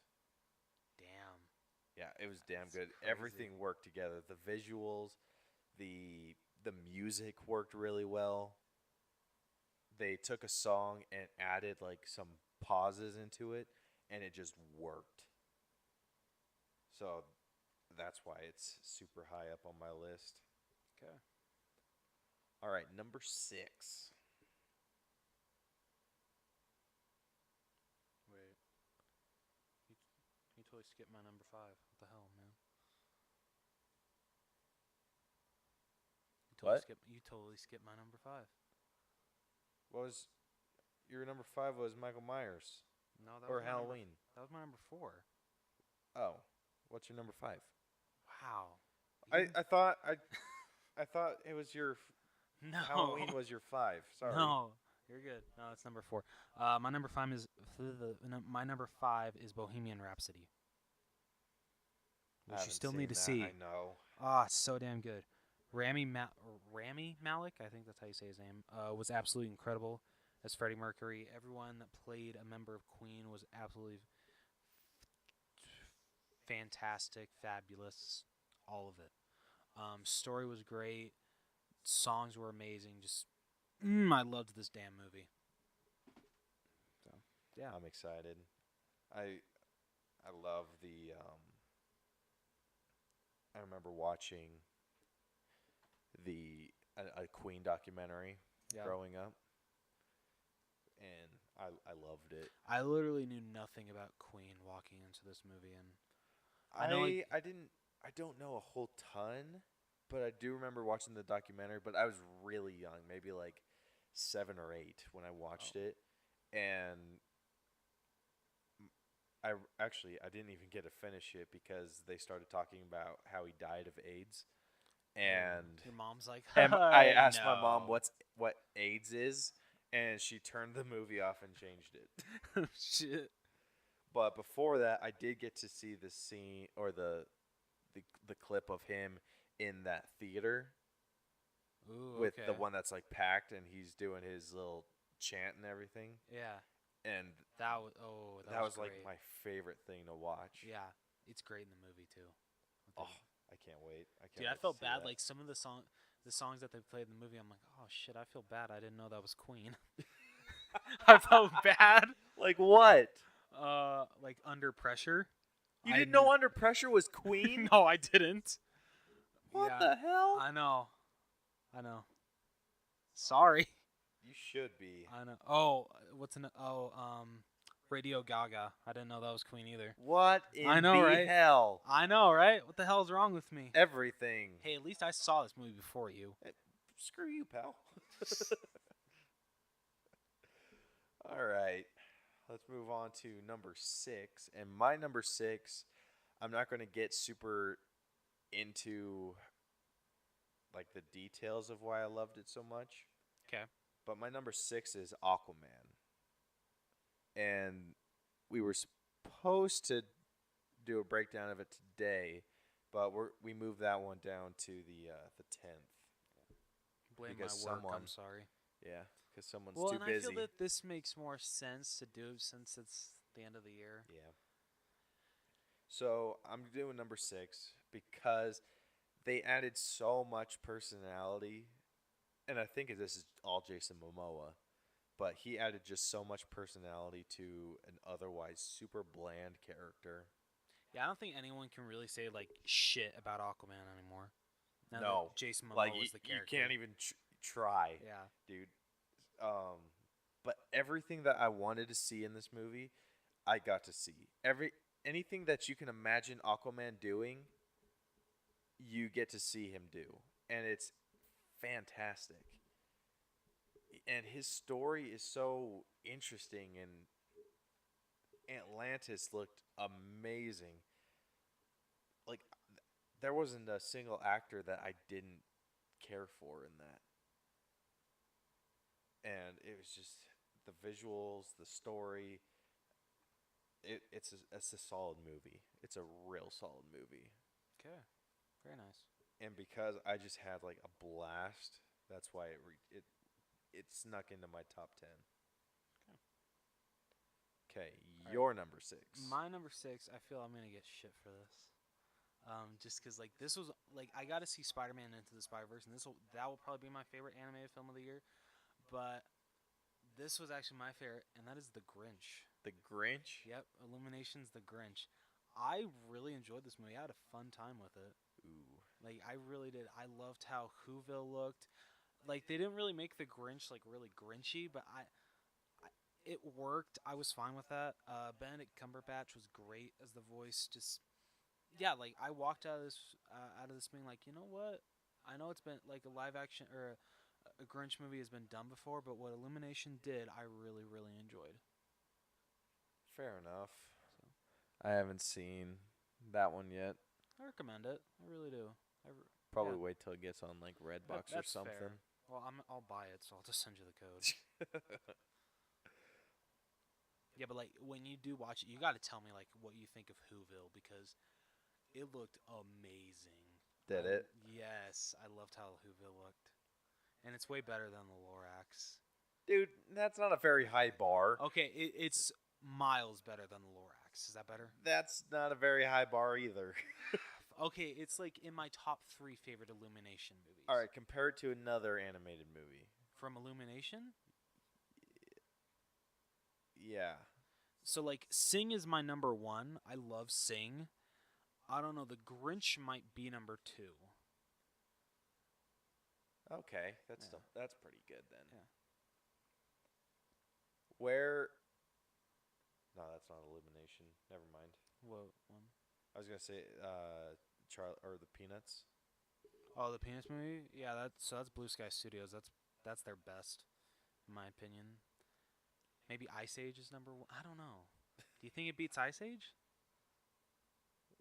Damn. Yeah, it was damn That's good. crazy. Everything worked together. The visuals, the the music worked really well. They took a song and added like some pauses into it, and it just worked. So that's why it's super high up on my list. Okay. All right, number 6. Wait. You, you totally skipped my number 5. What the hell, man? What? You totally skipped my number 5. What was your number 5? Was Michael Myers No, that or was my number, Halloween? that was my number 4. Oh, what's your number 5? Wow. I thought I thought it was your No. Halloween was your 5. Sorry. No, you're good. No, it's number 4. My number 5 is my number 5 is Bohemian Rhapsody, I which you haven't still seen need to that, see. I know. Ah, it's so damn good. Rami Malek, I think that's how you say his name, was absolutely incredible as Freddie Mercury. Everyone that played a member of Queen was absolutely fantastic, fabulous, all of it. Story was great. Songs were amazing. Just, I loved this damn movie. So, yeah. I'm excited. I love the I remember watching a Queen documentary Yeah. growing up, and I loved it. I literally knew nothing about Queen walking into this movie, and I know, like- I don't know a whole ton, but I do remember watching the documentary. But I was really young, maybe like 7 or 8 when I watched it, and I didn't even get to finish it because they started talking about how he died of AIDS, and your mom's like, I asked my mom "No." what AIDS is, and she turned the movie off and changed it. Shit. But before that, I did get to see the scene or the clip of him in that theater Ooh, with the okay. one that's like packed, and he's doing his little chant and everything, Yeah, and that was like great. my favorite thing to watch. Yeah, it's great in the movie too. With Oh, the- I can't wait. dude, I felt bad. Like some of the songs that they played in the movie, I'm like, oh shit, I feel bad. I didn't know that was Queen. I felt bad. like what? Like Under Pressure. You I didn't know kn- Under Pressure was Queen? No, I didn't. What Yeah, the hell? I know. Sorry. You should be. I know. Oh, Radio Gaga. I didn't know that was Queen either. What in I know, the right? hell? I know, right? What the hell's wrong with me? Everything. Hey, at least I saw this movie before you. Screw you, pal. All right. Let's move on to number 6. And my number 6, I'm not going to get super into like the details of why I loved it so much. 'Kay. But my number 6 is Aquaman. And we were supposed to do a breakdown of it today, but we moved that one down to the 10th. Blame Because my work. someone- I'm sorry. Yeah, because someone's Well, too and busy. I feel that this makes more sense to do since it's the end of the year. Yeah. So I'm doing number 6 because they added so much personality, and I think this is all Jason Momoa, but he added just so much personality to an otherwise super bland character. Yeah, I don't think anyone can really say like shit about Aquaman anymore. Now No, that Jason Momoa Like is the you character. can't even try, Yeah. dude. But everything that I wanted to see in this movie, I got to see. Anything that you can imagine Aquaman doing, you get to see him do, and it's fantastic. and his story is so interesting, and Atlantis looked amazing. Like there wasn't a single actor that I didn't care for in that. And it was just the visuals, the story. It's a solid movie. It's a real solid movie. Okay. Very nice. And because I just had like a blast, that's why it snuck into my top 10. Okay, All your number 6. My number 6, I feel I'm gonna get shit for this. Just cause like this was like I got to see Spider-Man Into the Spider-Verse, and that will probably be my favorite animated film of the year. But this was actually my favorite, and that is The Grinch. The Grinch. Yep, Illumination's The Grinch. I really enjoyed this movie. I had a fun time with it. Ooh. Like I really did. I loved how Whoville looked. Like they didn't really make the Grinch like really Grinchy, but it worked. I was fine with that. Benedict Cumberbatch was great as the voice. Just yeah, like I walked out of this being like, you know what? I know it's been like a live action or a Grinch movie has been done before, but what Illumination did, I really really enjoyed. Fair enough. So I haven't seen that one yet. I recommend it. I really do. Probably yeah. wait till it gets on like Redbox or That's something. fair. Well, I'll buy it, so I'll just send you the code. Yeah, but like when you do watch it, you got to tell me like what you think of Whoville because it looked amazing. Did it? Yes, I loved how Whoville looked, and it's way better than the Lorax. Dude, that's not a very high bar. Okay, it's miles better than the Lorax. Is that better? That's not a very high bar either. Okay, it's like in my top 3 favorite Illumination movies. All right, compare it to another animated movie. From Illumination. Yeah. So like Sing is my number 1. I love Sing. I don't know. The Grinch might be number 2. Okay, that's Yeah. still, that's pretty good then. Yeah. Where? No, that's not Illumination. Never mind. What one? I was gonna say, or the Peanuts. Oh, the Peanuts movie? Yeah, that's Blue Sky Studios. That's their best, in my opinion. Maybe Ice Age is number 1. I don't know. Do you think it beats Ice Age?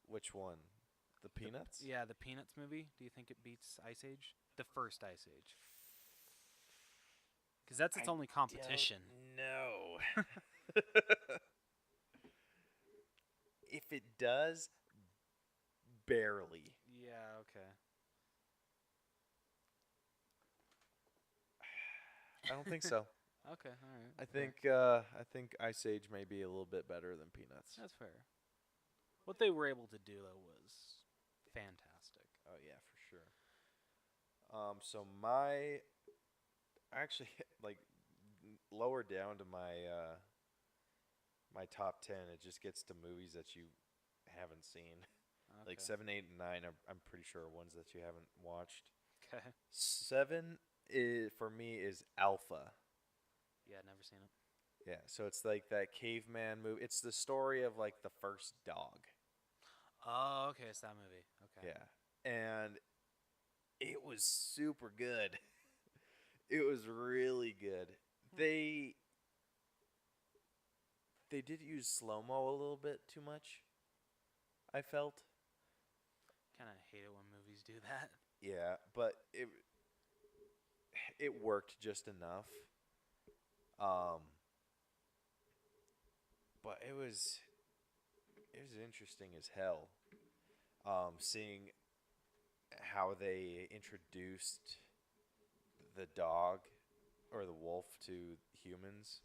Which one? The Peanuts? Yeah, the Peanuts movie. Do you think it beats Ice Age? The first Ice Age. Because that's its only competition. No. If it does, barely. Yeah. Okay. I don't think so. Okay. All right. I fair. think Ice Age may be a little bit better than Peanuts. That's fair. What they were able to do though was fantastic. Oh yeah, for sure. So my actually like lower down to my top 10, it just gets to movies that you haven't seen. Like Okay. 7, 8, and 9 I'm pretty sure are ones that you haven't watched. Okay. 7 is for me is Alpha. Yeah, never seen it. Yeah, so it's like that caveman movie. It's the story of like the first dog. Oh, okay, it's that movie. Okay. Yeah. And it was super good. It was really good. They did use slow-mo a little bit too much, I felt. Kind of hate it when movies do that. Yeah, but it worked just enough. But it was interesting as hell. Seeing how they introduced the dog or the wolf to humans.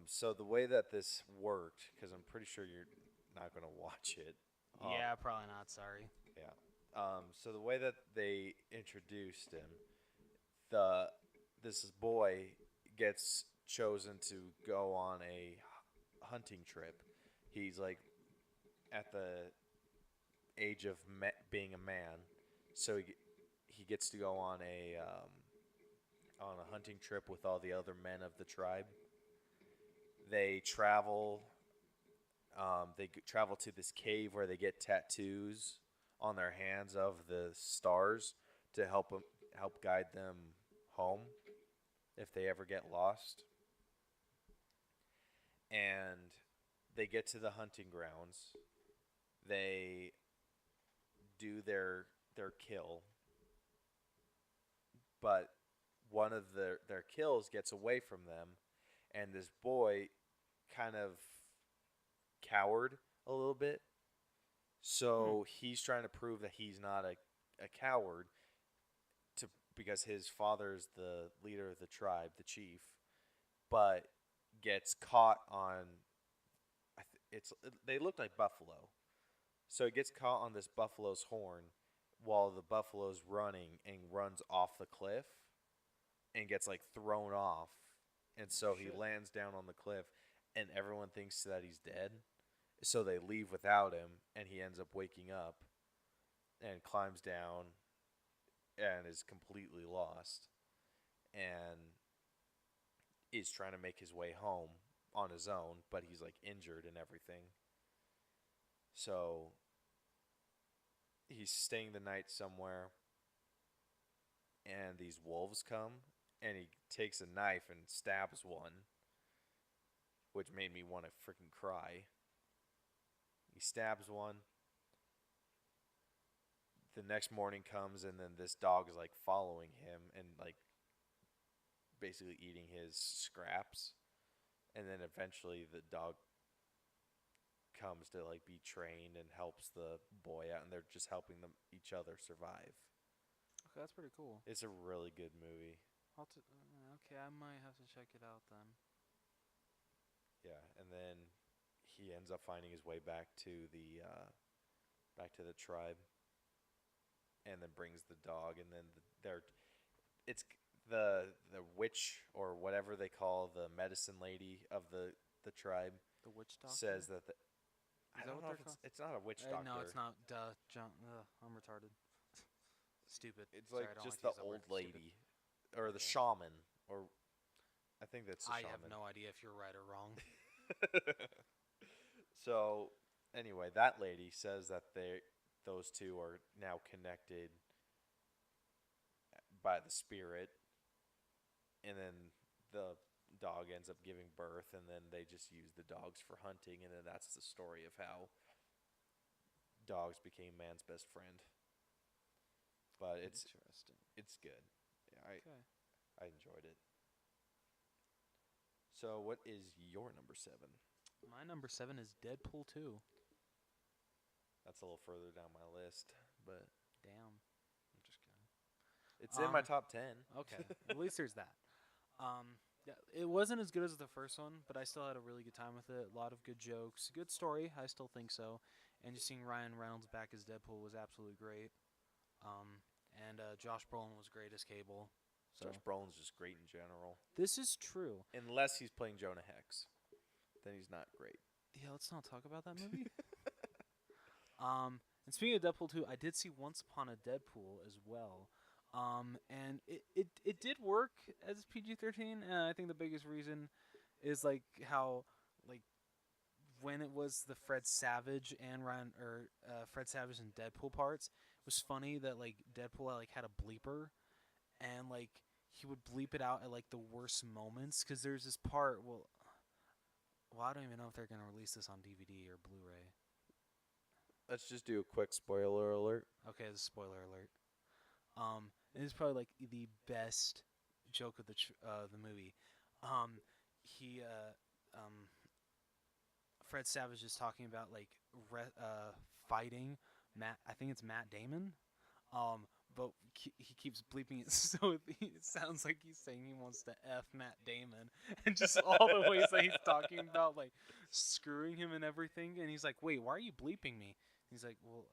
So the way that this worked, because I'm pretty sure you're not going to watch it. Yeah, probably not. Sorry. Yeah. So the way that they introduced him, this boy gets chosen to go on a hunting trip. He's like at the age of being a man, so he gets to go on a hunting trip with all the other men of the tribe. They travel. They travel to this cave where they get tattoos on their hands of the stars to help guide them home. if they ever get lost. And they get to the hunting grounds. They do their kill, but one of their kills gets away from them, and this boy kind of cowered a little bit. So he's trying to prove that he's not a coward to because his father's the leader of the tribe, the chief, but gets caught on they look like buffalo. So he gets caught on this buffalo's horn while the buffalo's running and runs off the cliff and gets like thrown off. And so he Shit. lands down on the cliff and everyone thinks that he's dead. So they leave without him and he ends up waking up and climbs down and is completely lost and is trying to make his way home on his own, but he's like injured and everything. So he's staying the night somewhere and these wolves come and he takes a knife and stabs one, which made me want to freaking cry. He stabs one. The next morning comes and then this dog is like following him and like basically eating his scraps. And then eventually the dog comes to like be trained and helps the boy out and they're just helping them each other survive. Okay, that's pretty cool. It's a really good movie. Okay, I might have to check it out then. Yeah, and then he ends up finding his way back to the tribe and then brings the dog and then it's the witch or whatever they call the medicine lady of the tribe The witch doctor. says that I that don't what know they're if it's not a witch doctor. No, it's not. Duh, John. I'm retarded. Stupid. It's Sorry, like I don't just like the to use old that word, stupid. lady or the Okay. shaman or I think that's the I shaman. have no idea if you're right or wrong. So anyway, that lady says that those two are now connected by the spirit, and then the dog ends up giving birth, and then they just use the dogs for hunting, and then that's the story of how dogs became man's best friend. But Interesting. it's good. Yeah, Okay. I enjoyed it. So what is your number 7? My number 7 is Deadpool 2. That's a little further down my list, but Damn. I'm just kidding. it's in my Um, top 10. Okay. At least there's that. Yeah, it wasn't as good as the first one, but I still had a really good time with it. A lot of good jokes, good story. I still think so. And just seeing Ryan Reynolds back as Deadpool was absolutely great. And Josh Brolin was great as Cable. So Josh Brolin's just great in general. this is true. Unless he's playing Jonah Hex. Then he's not great. Yeah, let's not talk about that movie. And speaking of Deadpool 2, I did see Once Upon a Deadpool as well. And it did work as PG-13, and I think the biggest reason is like how like when it was the Fred Savage and Fred Savage and Deadpool parts, it was funny that like Deadpool like had a bleeper, and like he would bleep it out at like the worst moments because there's this part. Well, I don't even know if they're gonna release this on DVD or Blu-ray. Let's just do a quick spoiler alert. Okay, this is spoiler alert. And it's probably like the best joke of the movie. He Fred Savage is talking about like fighting Matt. I think it's Matt Damon. But he keeps bleeping it so it sounds like he's saying he wants to F Matt Damon, and just all the ways that he's talking about like screwing him and everything. And he's like, "Wait, why are you bleeping me?" He's like, "Well,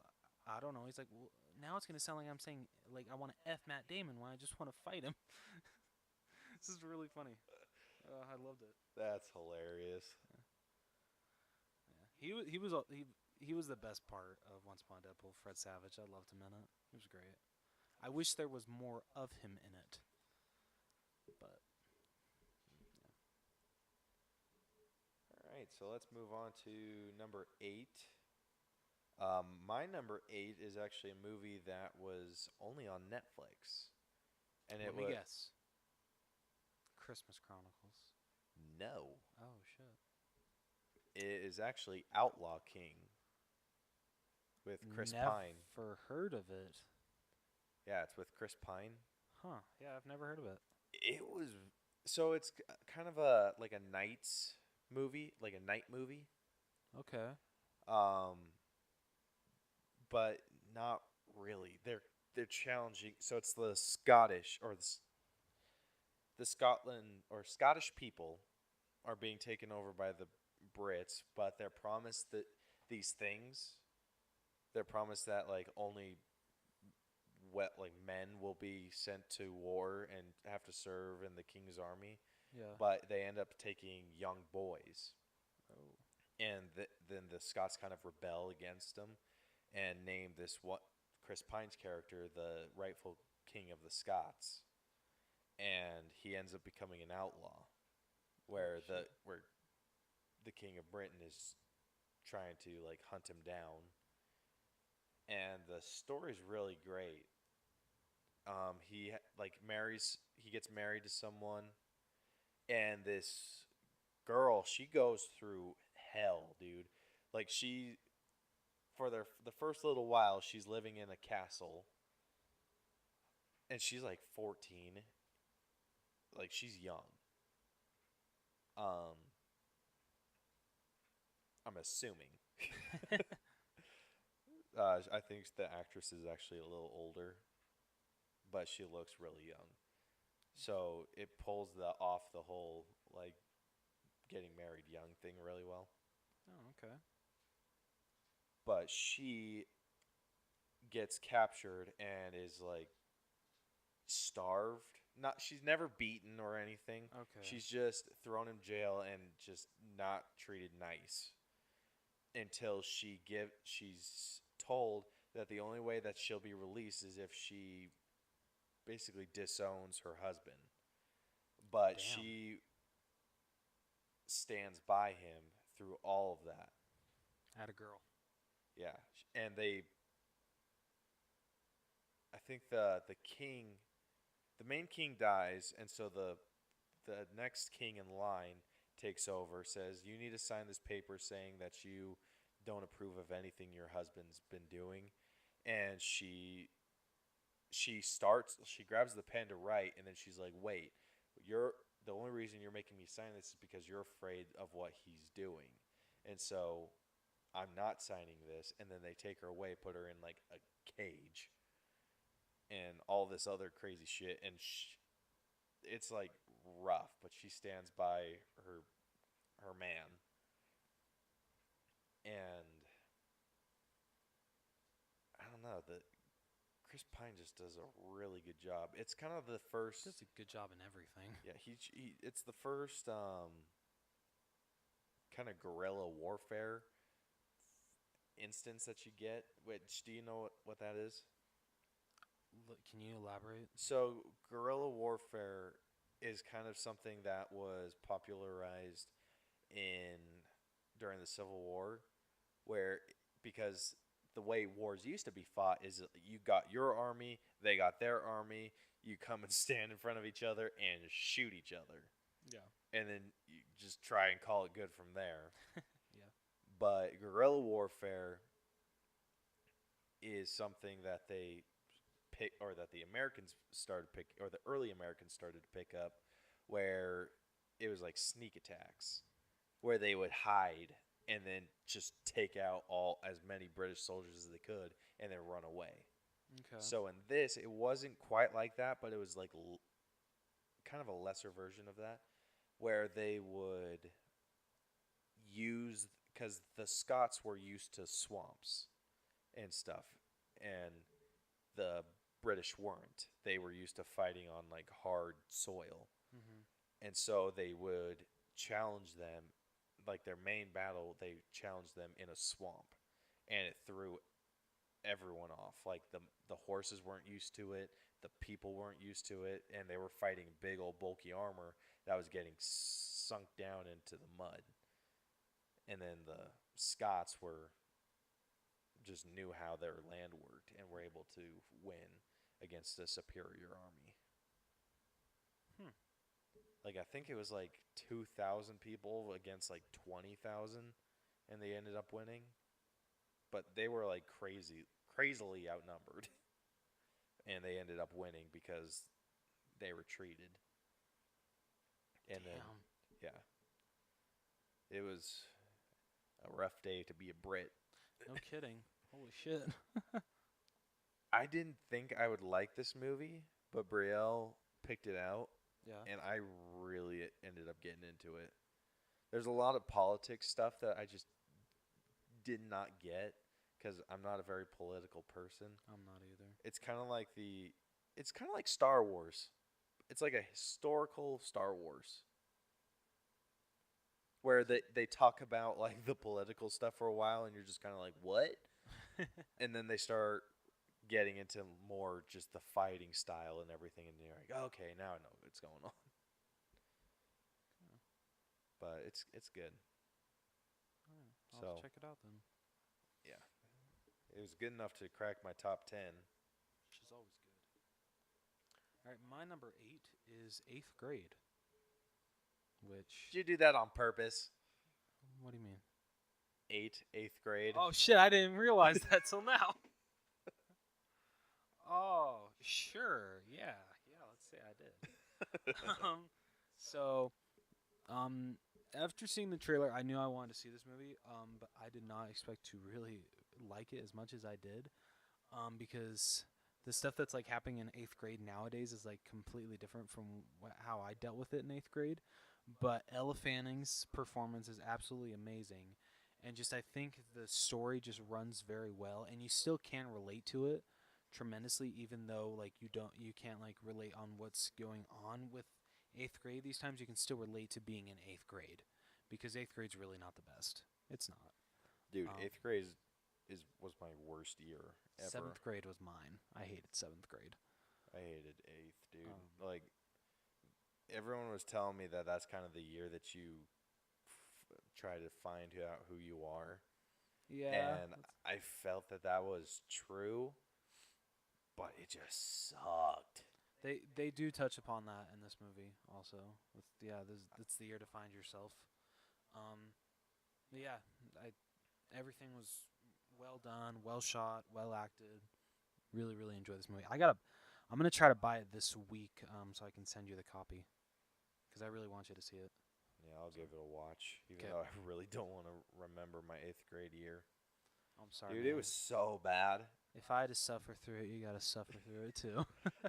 I don't know." He's like, "Well, now it's gonna sound like I'm saying like I want to F Matt Damon when I just want to fight him." This is really funny. I loved it. That's hilarious. Yeah. He was the best part of Once Upon a Deadpool. Fred Savage. I loved him in it. It was great. I wish there was more of him in it. But All right, so let's move on to number 8. My number 8 is actually a movie that was only on Netflix, and let it me was guess. Christmas Chronicles. No, Oh shit. it is actually Outlaw King with Chris Pine. Never heard of it. Yeah, it's with Chris Pine. Huh? Yeah, I've never heard of it. It was so it's kind of a like a nights movie, like a night movie. Okay. Um, but not really. They're challenging. So it's the Scottish or the Scotland or Scottish people are being taken over by the Brits, but they're promised that these things. They're promised that like only like men will be sent to war and have to serve in the king's army, Yeah. but they end up taking young boys, Oh. and then the Scots kind of rebel against them and name this what Chris Pine's character the rightful king of the Scots, and he ends up becoming an outlaw, where the king of Britain is trying to like hunt him down, and the story's really great. He gets married to someone, and this girl, she goes through hell, dude. Like she, for the first little while, she's living in a castle, and she's like 14, like she's young. Um, I'm assuming. I think the actress is actually a little older, but she looks really young. So it pulls the whole like getting married young thing really well. Oh, okay. But she gets captured and is like starved. Not she's never beaten or anything. Okay. She's just thrown in jail and just not treated nice until she's told that the only way that she'll be released is if she basically disowns her husband. But Damn. she stands by him through all of that. Had a girl. Yeah, and I think the main king dies, and so the next king in line takes over, says you need to sign this paper saying that you don't approve of anything your husband's been doing, and she grabs the pen to write, and then she's like, wait, you're the only reason you're making me sign this is because you're afraid of what he's doing, and so I'm not signing this. And then they take her away, put her in like a cage and all this other crazy shit, and it's like rough, but she stands by her man. And I don't know, the Chris Pine just does a really good job. It's kind of the first. Does a good job in everything. Yeah, it's the first kind of guerrilla warfare instance that you get. Which, do you know what that is? Can you elaborate? So guerrilla warfare is kind of something that was popularized in during the Civil War, where because the way wars used to be fought is that you got your army, they got their army, you come and stand in front of each other and shoot each other, Yeah. and then you just try and call it good from there. Yeah. But guerrilla warfare is something that they pick, or that the Americans started pick, or the early Americans started to pick up, where it was like sneak attacks, where they would hide and then just take out as many British soldiers as they could and then run away. Okay. So in this, it wasn't quite like that, but it was like kind of a lesser version of that, where they would use, because the Scots were used to swamps and stuff, and the British weren't. They were used to fighting on like hard soil. Mm-hmm. And so they would challenge them, like their main battle, they challenged them in a swamp, and it threw everyone off. Like the horses weren't used to it, the people weren't used to it, and they were fighting big old bulky armor that was getting sunk down into the mud. And then the Scots just knew how their land worked and were able to win against a superior army. Like I think it was like 2,000 people against like 20,000, and they ended up winning. But they were like crazily outnumbered, and they ended up winning because they retreated. And then Damn. yeah, it was a rough day to be a Brit. No kidding. Holy shit. I didn't think I would like this movie, but Brielle picked it out, Yeah. and I really ended up getting into it. There's a lot of politics stuff that I just did not get because I'm not a very political person. I'm not either. It's kind of like Star Wars. It's like a historical Star Wars where they talk about like the political stuff for a while, and you're just kind of like, what? And then they start getting into more just the fighting style and everything, and you're like, okay, now I know what's going on. But it's good. Alright, I'll have So to check it out then. yeah, it was good enough to crack my top 10. Which is always good. All right, my number 8 is 8th grade. Which. Did you do that on purpose? What do you mean? Eighth grade. Oh shit! I didn't realize that till now. Oh sure, yeah. Let's say I did. So, after seeing the trailer, I knew I wanted to see this movie. But I did not expect to really like it as much as I did. Because the stuff that's like happening in 8th grade nowadays is like completely different from how I dealt with it in 8th grade. But Ella Fanning's performance is absolutely amazing, and just I think the story just runs very well, and you still can relate to it tremendously, even though like you can't like relate on what's going on with 8th grade. These times you can still relate to being in 8th grade, because 8th grade's really not the best. It's not. Dude, 8th grade was my worst year ever. 7th grade was mine. I hated 7th grade. I hated 8th, dude. Like everyone was telling me that that's kind of the year that you try to find out who you are. Yeah. And I felt that was true, but it just sucked. They do touch upon that in this movie also. It's the year to find yourself. But yeah, everything was well done, well shot, well acted. Really, really enjoyed this movie. I'm gonna try to buy it this week, so I can send you the copy, because I really want you to see it. Yeah, I'll give it a watch, even 'Kay. though I really don't want to remember my 8th grade year. I'm sorry, Dude, man. it was so bad. If I had to suffer through it, you gotta suffer through it too.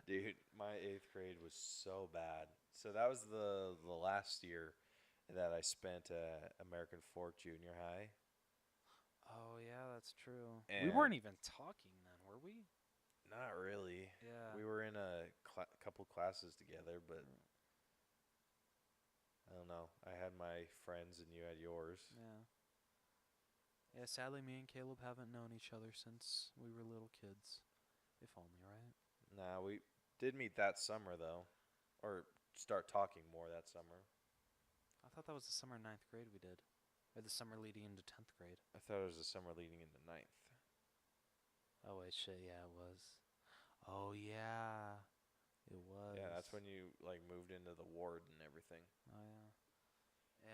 Dude, my 8th grade was so bad. So that was the last year that I spent at American Fork Junior High. Oh yeah, that's true. We And- weren't even talking then, were we? Not really. Yeah. We were in a couple classes together, but I don't know. I had my friends and you had yours. Yeah. Yeah, sadly, me and Caleb haven't known each other since we were little kids. If only, right? Nah, we did meet that summer, though. Or start talking more that summer. I thought that was the summer 9th grade we did. Or the summer leading into 10th grade. I thought it was the summer leading into 9th. Oh, wait, shit, yeah, it was. Oh, yeah. It was. Yeah, that's when you, like, moved into the ward and everything. Oh, yeah.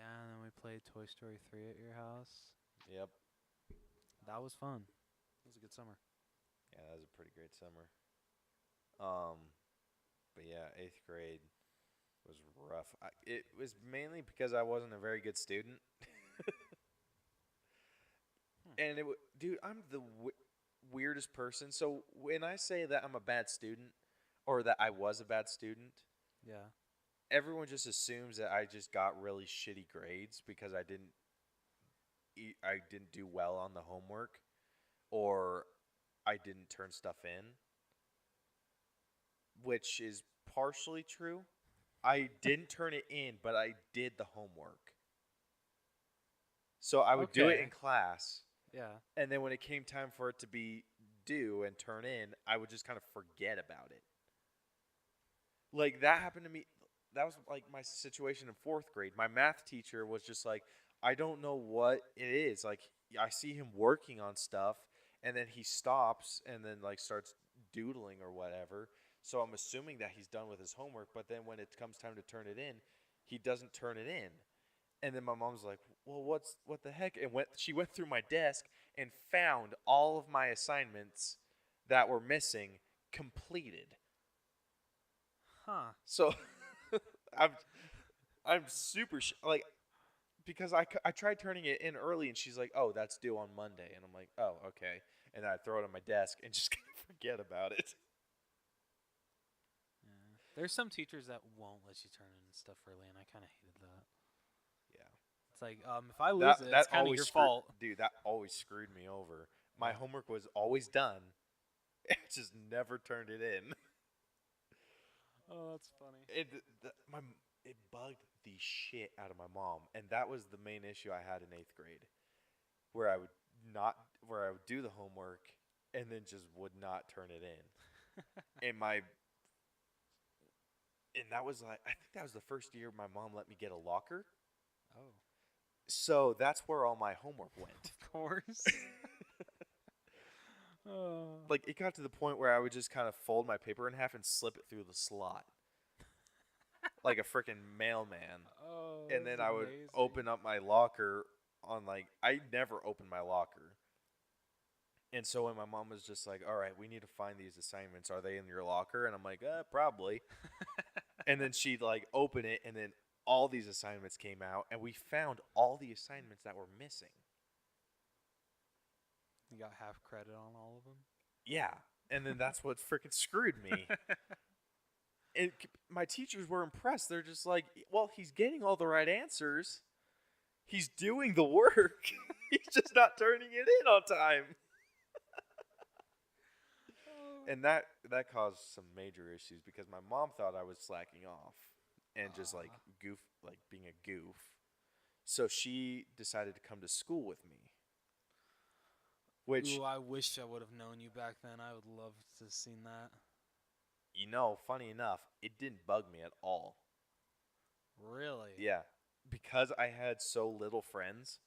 Yeah, and then we played Toy Story 3 at your house. Yep. That was fun. It was a good summer. Yeah, that was a pretty great summer. But yeah, 8th grade was rough. It was mainly because I wasn't a very good student. And dude, I'm the weirdest person. So when I say that I'm a bad student, or that I was a bad student, Yeah. everyone just assumes that I just got really shitty grades because I didn't do well on the homework, or I didn't turn stuff in, which is partially true. I didn't turn it in, but I did the homework. So I would do it Okay. in class, Yeah. and then when it came time for it to be due and turn in, I would just kind of forget about it. Like, that happened to me. That was like my situation in 4th grade. My math teacher was just like, I don't know what it is. Like, I see him working on stuff, and then he stops and then like starts doodling or whatever. So I'm assuming that he's done with his homework. But then when it comes time to turn it in, he doesn't turn it in. And then my mom's like, well, what the heck? And she went through my desk and found all of my assignments that were missing completed. Huh. So I'm super like, because I tried turning it in early and she's like, oh, that's due on Monday. And I'm like, oh, okay. And then I throw it on my desk and just kind of forget about it. Yeah. There's some teachers that won't let you turn in stuff early, and I kind of hated that. Yeah. It's like, if I lose it, it's kind of always your fault. Dude, that always screwed me over. My homework was always done. I just never turned it in. Oh, that's funny. It bugged the shit out of my mom, and that was the main issue I had in 8th grade, where I would do the homework and then just would not turn it in. And that was like, I think that was the first year my mom let me get a locker. Oh. So that's where all my homework went. Of course. Like, it got to the point where I would just kind of fold my paper in half and slip it through the slot. Like a freaking mailman. Oh, And then that's I would amazing. open up my locker on, like, I never opened my locker. And so when my mom was just like, all right, we need to find these assignments. Are they in your locker? And I'm like, probably. And then she'd, like, open it, and then all these assignments came out, and we found all the assignments that were missing. You got half credit on all of them? Yeah. And then that's what freaking screwed me. And my teachers were impressed. They're just like, well, he's getting all the right answers. He's doing the work. He's just not turning it in on time. And that caused some major issues because my mom thought I was slacking off and just like being a goof. So she decided to come to school with me. Which, Ooh, I wish I would have known you back then. I would love to have seen that. funny enough, it didn't bug me at all. Really? Yeah. Because I had so little friends.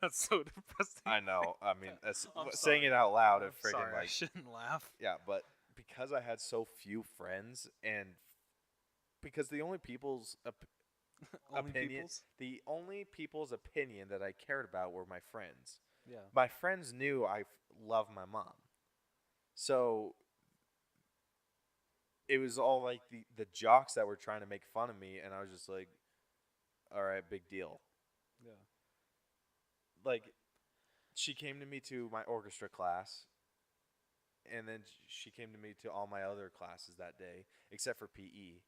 That's so depressing. I know. I mean, that's, I'm saying sorry. it out loud, it I'm freaking sorry, I like, shouldn't laugh. yeah, but because I had so few friends and because the only people's Only opinion, people's? the only people's opinion that I cared about were my friends. Yeah. My friends knew I loved my mom. So it was all like the jocks that were trying to make fun of me, and I was just like, all right, big deal. Yeah. Like, she came to me to my orchestra class, and then she came to me to all my other classes that day, except for PE.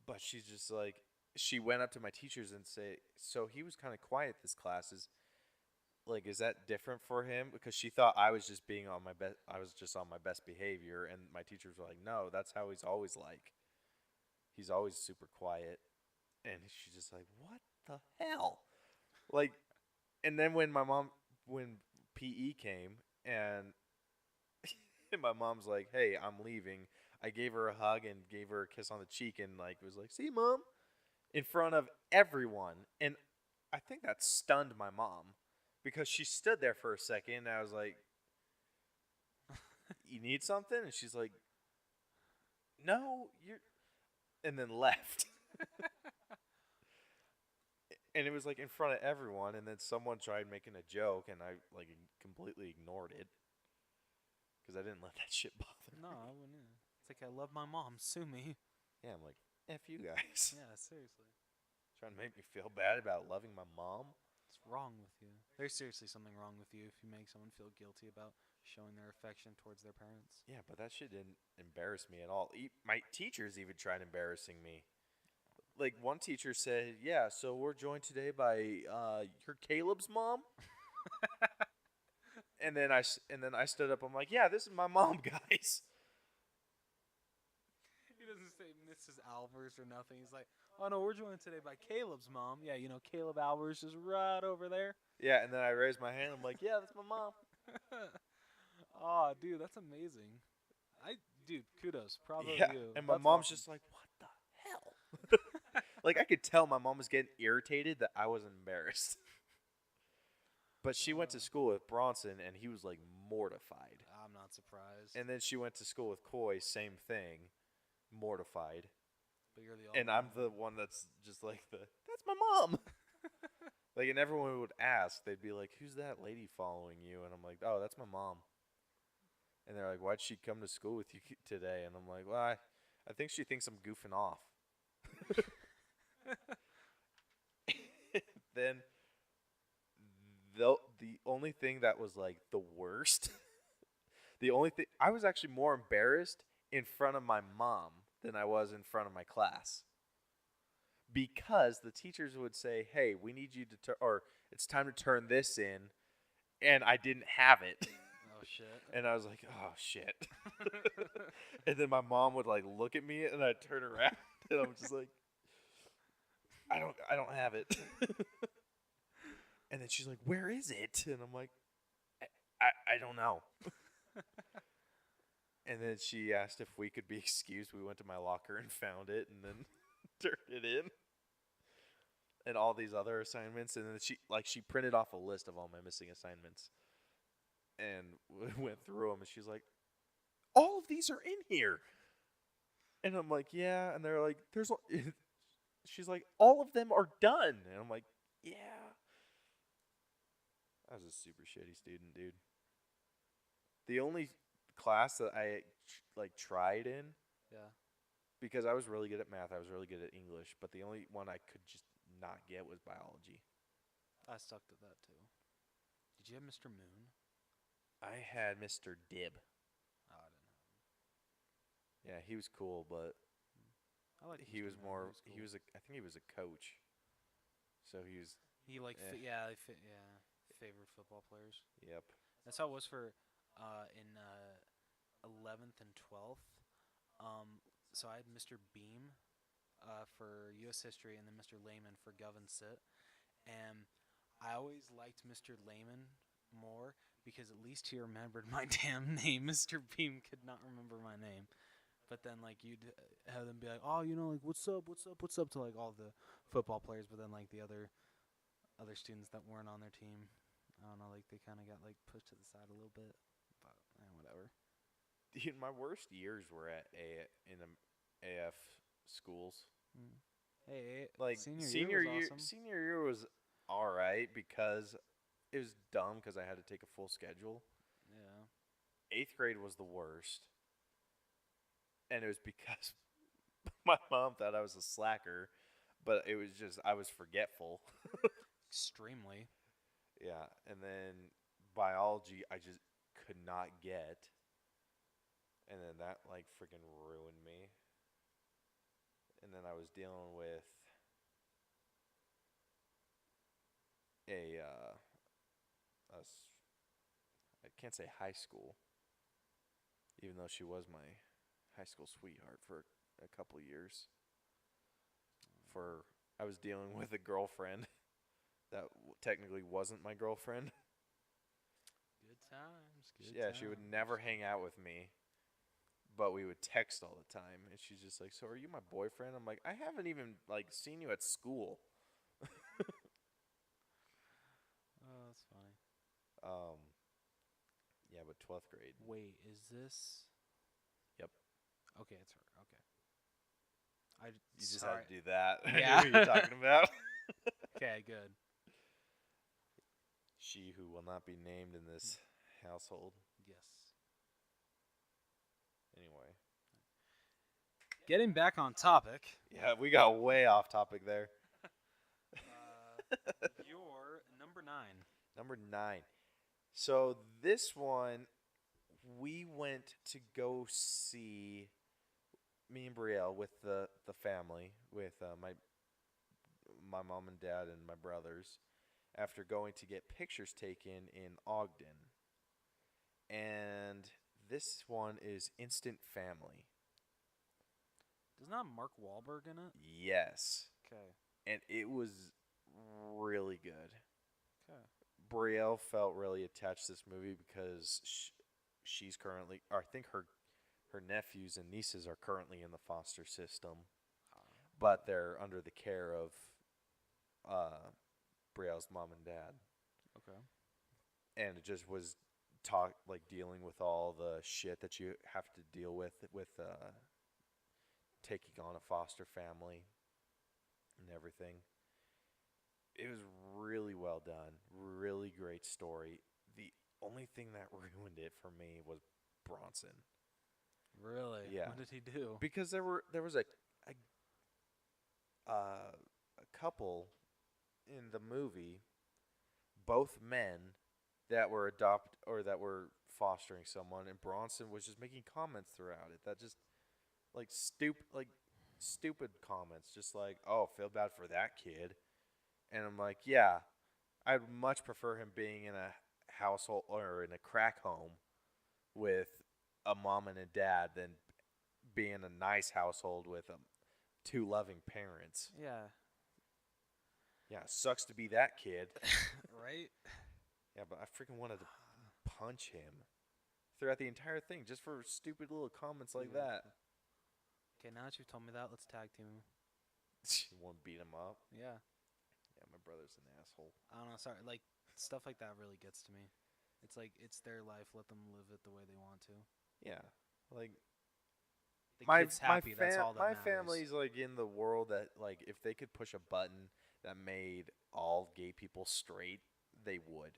But she's just like, she went up to my teachers and say, so he was kind of quiet this class. Is that different for him? Because she thought I was just being on my best. I was just on my best behavior, and my teachers were like, no, that's how he's always like. He's always super quiet, and she's just like, what the hell? Like, and then when PE came and my mom's like, hey, I'm leaving. I gave her a hug and gave her a kiss on the cheek and like was like, see, Mom, in front of everyone. And I think that stunned my mom because she stood there for a second and I was like, you need something? And she's like, no, and then left. And it was like in front of everyone, and then someone tried making a joke and I like completely ignored it because I didn't let that shit bother me. No, I wouldn't. It's like, I love my mom. Sue me. Yeah, I'm like, F you guys. Yeah, seriously. Trying to make me feel bad about loving my mom. What's wrong with you? There's seriously something wrong with you if you make someone feel guilty about showing their affection towards their parents. Yeah, but that shit didn't embarrass me at all. My teachers even tried embarrassing me. Like, one teacher said, yeah, so we're joined today by your Caleb's mom. and then I stood up. I'm like, yeah, this is my mom, guys. He doesn't say Mrs. Alvers or nothing. He's like, oh, no, we're joined today by Caleb's mom. Yeah, you know, Caleb Alvers is right over there. Yeah, and then I raised my hand. I'm like, yeah, that's my mom. Oh, dude, that's amazing. Dude, kudos. Bravo Yeah, to you. and my That's mom's awesome. just like, what the hell? Like, I could tell my mom was getting irritated that I wasn't embarrassed. But she went to school with Bronson, and he was like mortified. I'm not surprised. And then she went to school with Coy, same thing, mortified. But you're the only And I'm one. the one that's just like that's my mom. Like, and everyone would ask, they'd be like, "Who's that lady following you?" And I'm like, "Oh, that's my mom." And they're like, "Why'd she come to school with you today?" And I'm like, "Well, I think she thinks I'm goofing off." Then the only thing that was like the worst, the only thing I was actually more embarrassed in front of my mom than I was in front of my class. Because the teachers would say, "Hey, we need you to or it's time to turn this in," and I didn't have it. Oh shit. And I was like, "Oh shit." And then my mom would like look at me, and I'd turn around, and I'm just like, I don't have it." And then she's like, "Where is it?" And I'm like, I don't know." And then she asked if we could be excused. We went to my locker and found it, and then turned it in. And all these other assignments, and then she printed off a list of all my missing assignments, and went through them, and she's like, "All of these are in here." And I'm like, "Yeah," and they're like, "There's," she's like, "All of them are done," and I'm like, "Yeah." I was a super shitty student, dude. The only class that I tried in, Yeah. because I was really good at math, I was really good at English, but the only one I could just not get was biology. I sucked at that too. Did you have Mr. Moon? I had Mr. Dib. Oh, I didn't have him. Yeah, he was cool, but I like. he was more. He was I think he was a coach. So he was. He like. eh. Favored football players. Yep. That's how it was for, in 11th and 12th. So I had Mr. Beam, for U.S. history, and then Mr. Lehman for Gov and Sit. And I always liked Mr. Lehman more because at least he remembered my damn name. Mr. Beam could not remember my name. But then, like, you'd have them be like, "Oh, like, what's up, to, like, all the football players." But then, like, the other students that weren't on their team, I don't know, like, they kind of got, like, pushed to the side a little bit. But, whatever. Dude, my worst years were at AF schools. Hey, Like senior year was awesome. senior year was all right because it was dumb because I had to take a full schedule. Yeah. 8th grade was the worst, and it was because my mom thought I was a slacker, but it was just I was forgetful. Extremely. Yeah, and then biology I just could not get, and then that like freaking ruined me. And then I was dealing with I can't say high school, even though she was my high school sweetheart for a couple years. I was dealing with a girlfriend that technically wasn't my girlfriend. Good times. Yeah, she would never hang out with me, but we would text all the time. And she's just like, "So are you my boyfriend?" I'm like, "I haven't even like seen you at school." Oh, that's funny. Yeah, but 12th grade. Wait, is this? Yep. Okay, it's her. Okay. You just had to do that. Yeah. I knew who you're talking about. Okay, good. She who will not be named in this household. Yes. Anyway. Getting back on topic. Yeah, we got way off topic there. Your number 9. Number 9. So this one, we went to go see, me and Brielle with the family, with my mom and dad and my brothers, after going to get pictures taken in Ogden. And this one is Instant Family. Doesn't that have Mark Wahlberg in it? Yes. Okay. And it was really good. Okay. Brielle felt really attached to this movie because she's currently, or I think her nephews and nieces are currently in the foster system, but they're under the care of Brielle's mom and dad. Okay. and it just was dealing with all the shit that you have to deal with taking on a foster family and everything. It was really well done, really great story. The only thing that ruined it for me was Bronson. Really? Yeah. What did he do? Because there was a couple in the movie, both men that were that were fostering someone, and Bronson was just making comments throughout it that just stupid comments, just like, "Oh, feel bad for that kid," and I'm like, "Yeah, I'd much prefer him being in a household or in a crack home with a mom and a dad than be in a nice household with two loving parents." Yeah. Yeah, sucks to be that kid. Right? Yeah, but I freaking wanted to punch him throughout the entire thing just for stupid little comments like Yeah. that. Okay, now that you've told me that, let's tag team. You want to beat him up? Yeah. Yeah, my brother's an asshole. I don't know. Sorry. Like, stuff like that really gets to me. It's like, it's their life. Let them live it the way they want to. Yeah, like The my kid's happy. That's all that my matters. family's like in the world that like if they could push a button that made all gay people straight, they would.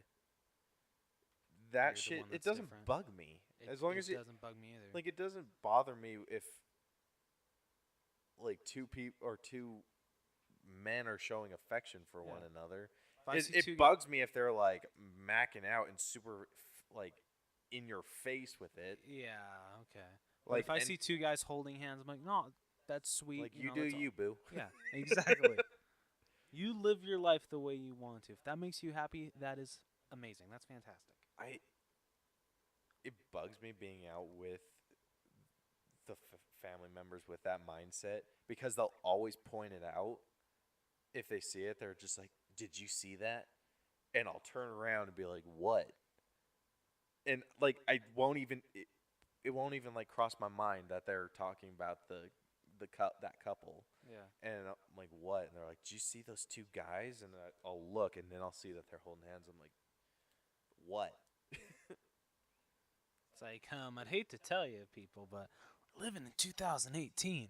You're That the shit, one it that's doesn't different. bug me as long as it it doesn't bug me either. like it doesn't bother me if like two people or two men are showing affection for one Yeah. another. If I see It two- bugs me if they're like macking out and super like in your face with it. Yeah. Okay. But Like if I and, see two guys holding hands, I'm like, no, that's sweet. like you know, do that's all- you, boo. Yeah. Exactly. You live your life the way you want to. If that makes you happy, that is amazing. That's fantastic. It bugs me being out with the family members with that mindset because they'll always point it out. If they see it, they're just like, "Did you see that?" And I'll turn around and be like, "What?" And like I won't even it won't even like cross my mind that they're talking about that couple. Yeah. And I'm like, "What?" And they're like, "Did you see those two guys?" And I'll look and then I'll see that they're holding hands. I'm like, "What?" It's like, I'd hate to tell you, people, but we're living in 2018.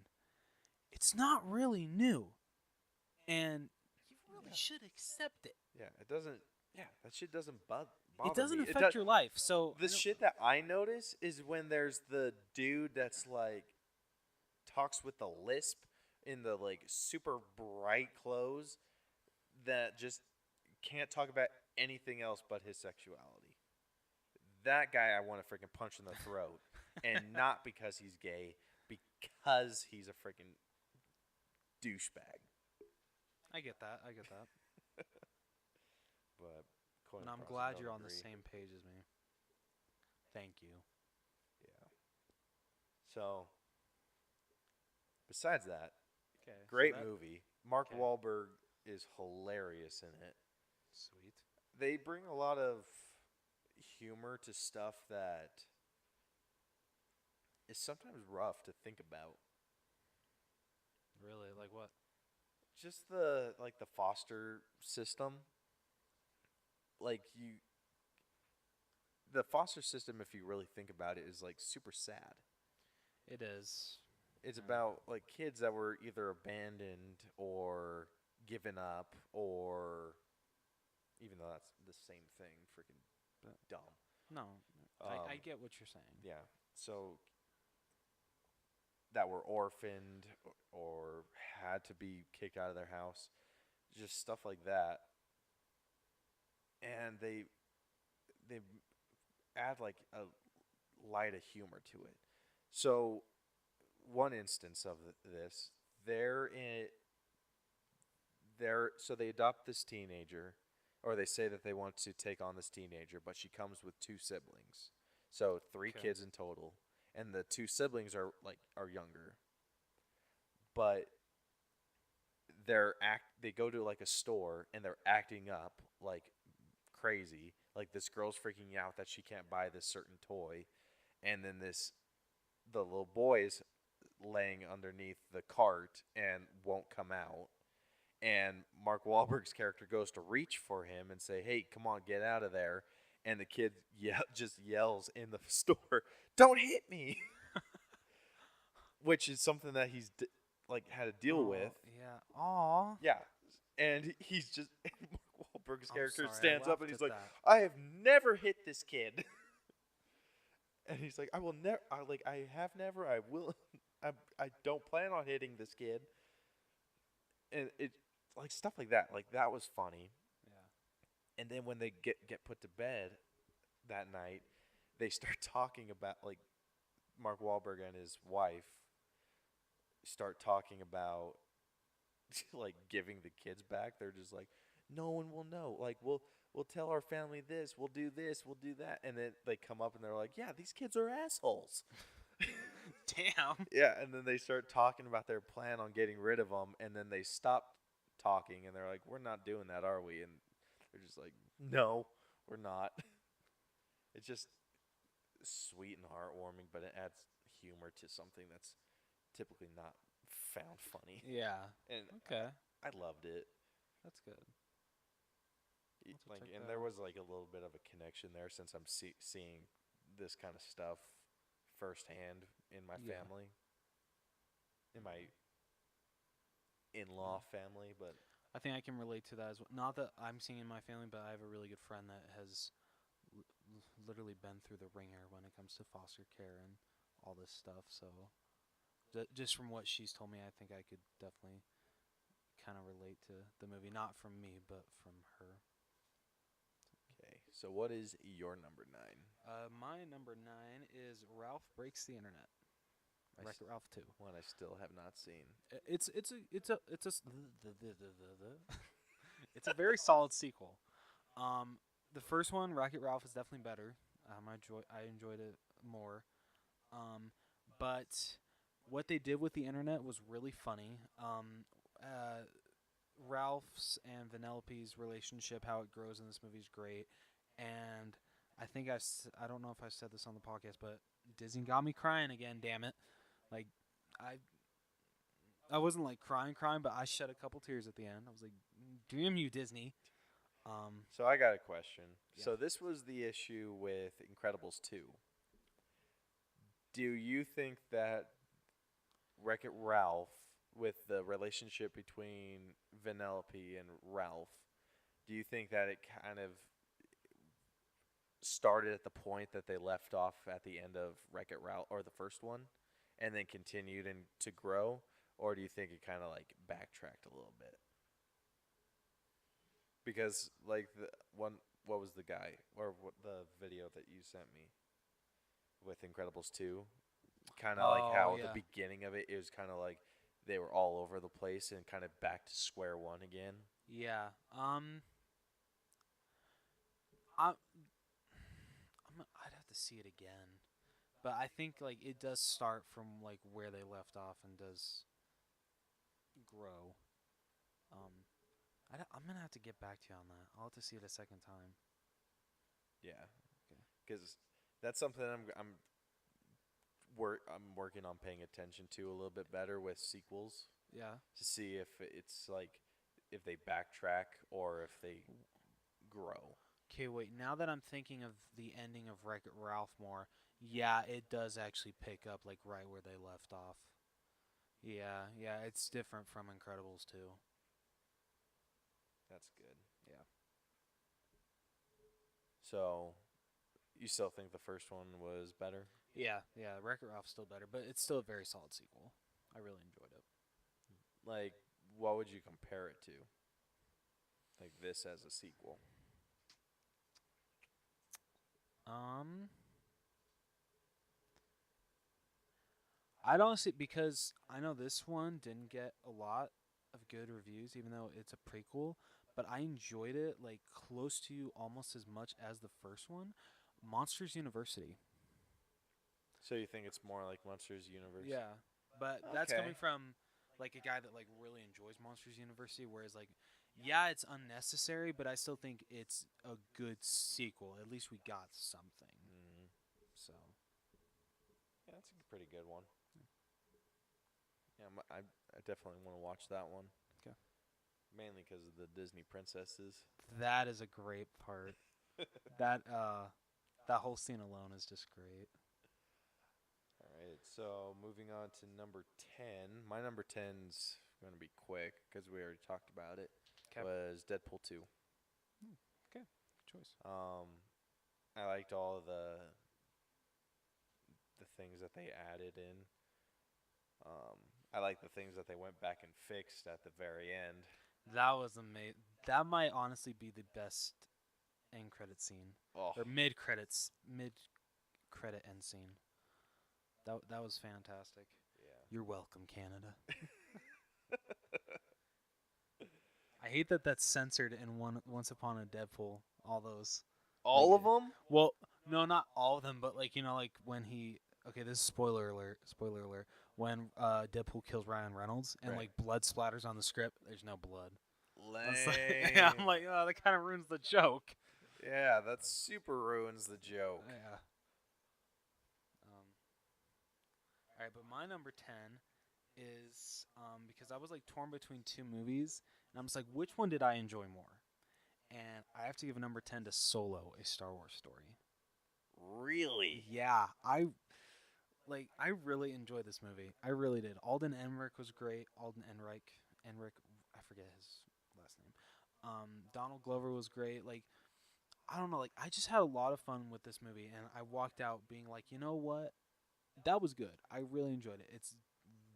It's not really new, and you really Yeah. should accept it. Yeah, it doesn't. Yeah, that shit doesn't bother It doesn't me. affect your life. So The shit that I notice is when there's the dude that's like talks with the lisp in the like super bright clothes that just can't talk about anything else but his sexuality. That guy I want to freaking punch in the throat, and not because he's gay, because he's a freaking douchebag. I get that. I get that. But Coin And I'm Cross glad don't you're on the agree. same page as me. Thank you. Yeah. So, besides that, Okay. great movie. Mark Okay. Wahlberg is hilarious in it. Sweet. They bring a lot of humor to stuff that is sometimes rough to think about. Really? Like what? Just the foster system. The foster system, if you really think about it, is like super sad. It is. It's Yeah. about like kids that were either abandoned or given up, or even though that's the same thing, freaking dumb. No. I get what you're saying. Yeah. So that were orphaned or had to be kicked out of their house, just stuff like that. And they add like a light of humor to it. So one instance of this, so they adopt this teenager, or they say that they want to take on this teenager, but she comes with two siblings, so three Okay. kids in total, and the two siblings are younger, but they go to like a store and they're acting up like crazy, like this girl's freaking out that she can't buy this certain toy, and then the little boy is laying underneath the cart and won't come out. And Mark Wahlberg's character goes to reach for him and say, "Hey, come on, get out of there." and the kid just yells in the store, "Don't hit me," which is something that he's like had to deal with. Yeah. Aw. Yeah, and he's just Mark Wahlberg's I'm character sorry, I stands up and laughed he's at like, that. "I have never hit this kid," and he's like, "I will never. I have never. I will. I don't plan on hitting this kid." And it like stuff like that. Like that was funny. Yeah. And then when they get put to bed that night, they start talking about like Mark Wahlberg and his wife start talking about like giving the kids back. They're just like, no one will know. Like we'll tell our family this. We'll do this. We'll do that. And then they come up and they're like, yeah, these kids are assholes. Damn. Yeah. And then they start talking about their plan on getting rid of them. And then they stop talking and they're like, we're not doing that, are we? And they're just like, no, we're not. It's just sweet and heartwarming, but it adds humor to something that's typically not found funny. Yeah. And Okay. I loved it. That's good. I'll have to Like, check and that there out. was like a little bit of a connection there since I'm seeing this kind of stuff firsthand in my Yeah. family, in my in-law family. But I think I can relate to that as well. Not that I'm seeing in my family, but I have a really good friend that has literally been through the ringer when it comes to foster care and all this stuff. So, just from what she's told me, I think I could definitely kind of relate to the movie. Not from me, but from her. okay, so what is your number 9? My number 9 is Ralph Breaks the Internet. I Wreck-It Ralph 2. One I still have not seen. It's a very solid sequel. The first one, Wreck-It Ralph, is definitely better. I enjoyed it more. But what they did with the internet was really funny. Ralph's and Vanellope's relationship, how it grows in this movie, is great. And I think I don't know if I said this on the podcast, but Disney got me crying again. Damn it! Like I wasn't like crying, but I shed a couple tears at the end. I was like, "Damn you, Disney!" So I got a question. Yeah. So this was the issue with Incredibles 2. Do you think that Wreck-It Ralph, with the relationship between Vanellope and Ralph, do you think that it kind of started at the point that they left off at the end of Wreck-It Ralph, or the first one, and then continued and to grow? Or do you think it kind of like backtracked a little bit? Because like the one, what was the guy or what the video that you sent me with Incredibles 2? Kind of like how yeah. the beginning of it is kind of like they were all over the place and kind of back to square one again. Yeah. I'd have to see it again, but I think like it does start from like where they left off and does grow. I'm gonna have to get back to you on that. I'll have to see it a second time. Yeah, Okay. because that's something I'm working on paying attention to a little bit better with sequels Yeah. to see if it's like if they backtrack or if they grow. Okay, wait. Now that I'm thinking of the ending of Wreck-It Ralph more, yeah, it does actually pick up like right where they left off. Yeah, it's different from Incredibles 2. That's good. Yeah. So, you still think the first one was better? Yeah, Wreck-It Ralph's still better, but it's still a very solid sequel. I really enjoyed it. Like, what would you compare it to? Like this as a sequel. I'd honestly, because I know this one didn't get a lot of good reviews, even though it's a prequel, but I enjoyed it like close to almost as much as the first one. Monsters University. So you think it's more like Monsters Universe? Yeah, but that's Okay. coming from like a guy that like really enjoys Monsters University, whereas like, yeah, it's unnecessary, but I still think it's a good sequel. At least we got something. Mm. So Yeah, that's a pretty good one. Yeah, I definitely want to watch that one. 'Kay. Mainly because of the Disney princesses. that is a great part. That whole scene alone is just great. All right, so moving on to number 10. My number 10's going to be quick because we already talked about it. 'Kay. Was Deadpool 2. Good choice. I liked all of the things that they added in. I like the things that they went back and fixed at the very end. That was amazing. That might honestly be the best end credit scene Oh, or mid credit end scene. That was fantastic. yeah. You're welcome, Canada. I hate that that's censored in Once Upon a Deadpool. All those. All Like, of them? Well, no, not all of them, but like like when he. Okay, this is spoiler alert. Spoiler alert. When Deadpool kills Ryan Reynolds and Right. like blood splatters on the script, there's no blood. That's Lame. like, I'm like, oh, that kind of ruins the joke. Yeah, that super ruins the joke. Yeah. All right, but my number 10 is because I was like torn between two movies, and I'm just like, which one did I enjoy more? And I have to give a number 10 to Solo, A Star Wars Story. Really? Yeah, I really enjoyed this movie. I really did. Alden Ehrenreich was great. Alden Ehrenreich, I forget his last name. Donald Glover was great. Like, I don't know. Like, I just had a lot of fun with this movie, and I walked out being like, you know what? That was good. I really enjoyed it. It's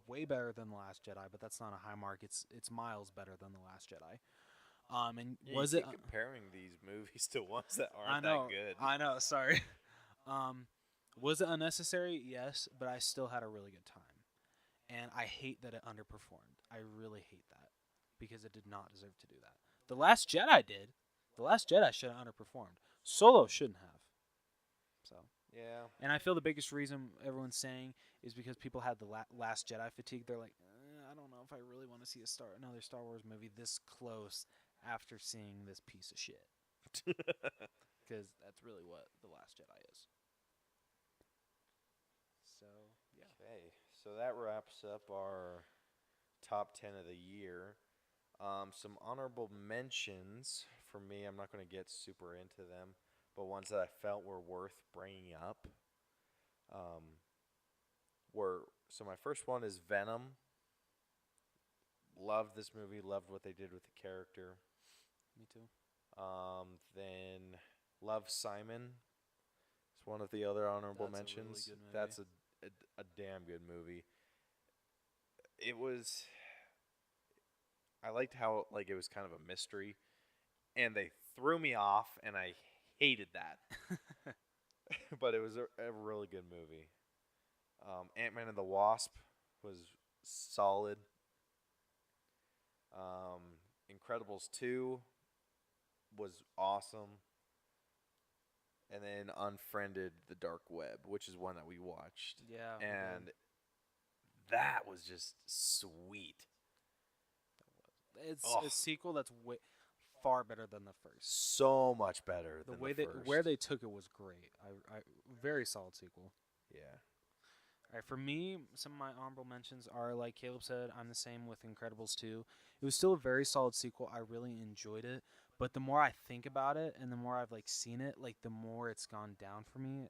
way better than The Last Jedi, but that's not a high mark. It's miles better than The Last Jedi. And Yeah, was you it? keep comparing these movies to ones that I aren't know. that good? I know. Sorry. Was it unnecessary? Yes, but I still had a really good time. And I hate that it underperformed. I really hate that because it did not deserve to do that. The Last Jedi did. The Last Jedi should have underperformed. Solo shouldn't have. So, Yeah. and I feel the biggest reason everyone's saying is because people had the Last Jedi fatigue. They're like, I don't know if I really want to see another Star Wars movie this close after seeing this piece of shit. Because that's really what The Last Jedi is. So, yeah. Okay, so that wraps up our top 10 of the year. Some honorable mentions for me. I'm not going to get super into them, but ones that I felt were worth bringing up. So my first one is Venom. Loved this movie. Loved what they did with the character. Me too. Then Love Simon. It's one of the other honorable That's a really mentions. good movie. That's a damn good movie. It was. I liked how like it was kind of a mystery, and they threw me off, and I hated that. But it was a really good movie. Ant-Man and the Wasp was solid. Incredibles 2 was awesome. And then Unfriended the Dark Web, which is one that we watched. Yeah. we And did. that was just sweet. It's Ugh. a sequel that's far better than the first. So much better The than way the that first. where they took it was great. I very solid sequel. Yeah. All right, for me, some of my honorable mentions are like Caleb said. I'm the same with Incredibles 2. It was still a very solid sequel. I really enjoyed it, but the more I think about it and the more I've like seen it, like the more it's gone down for me,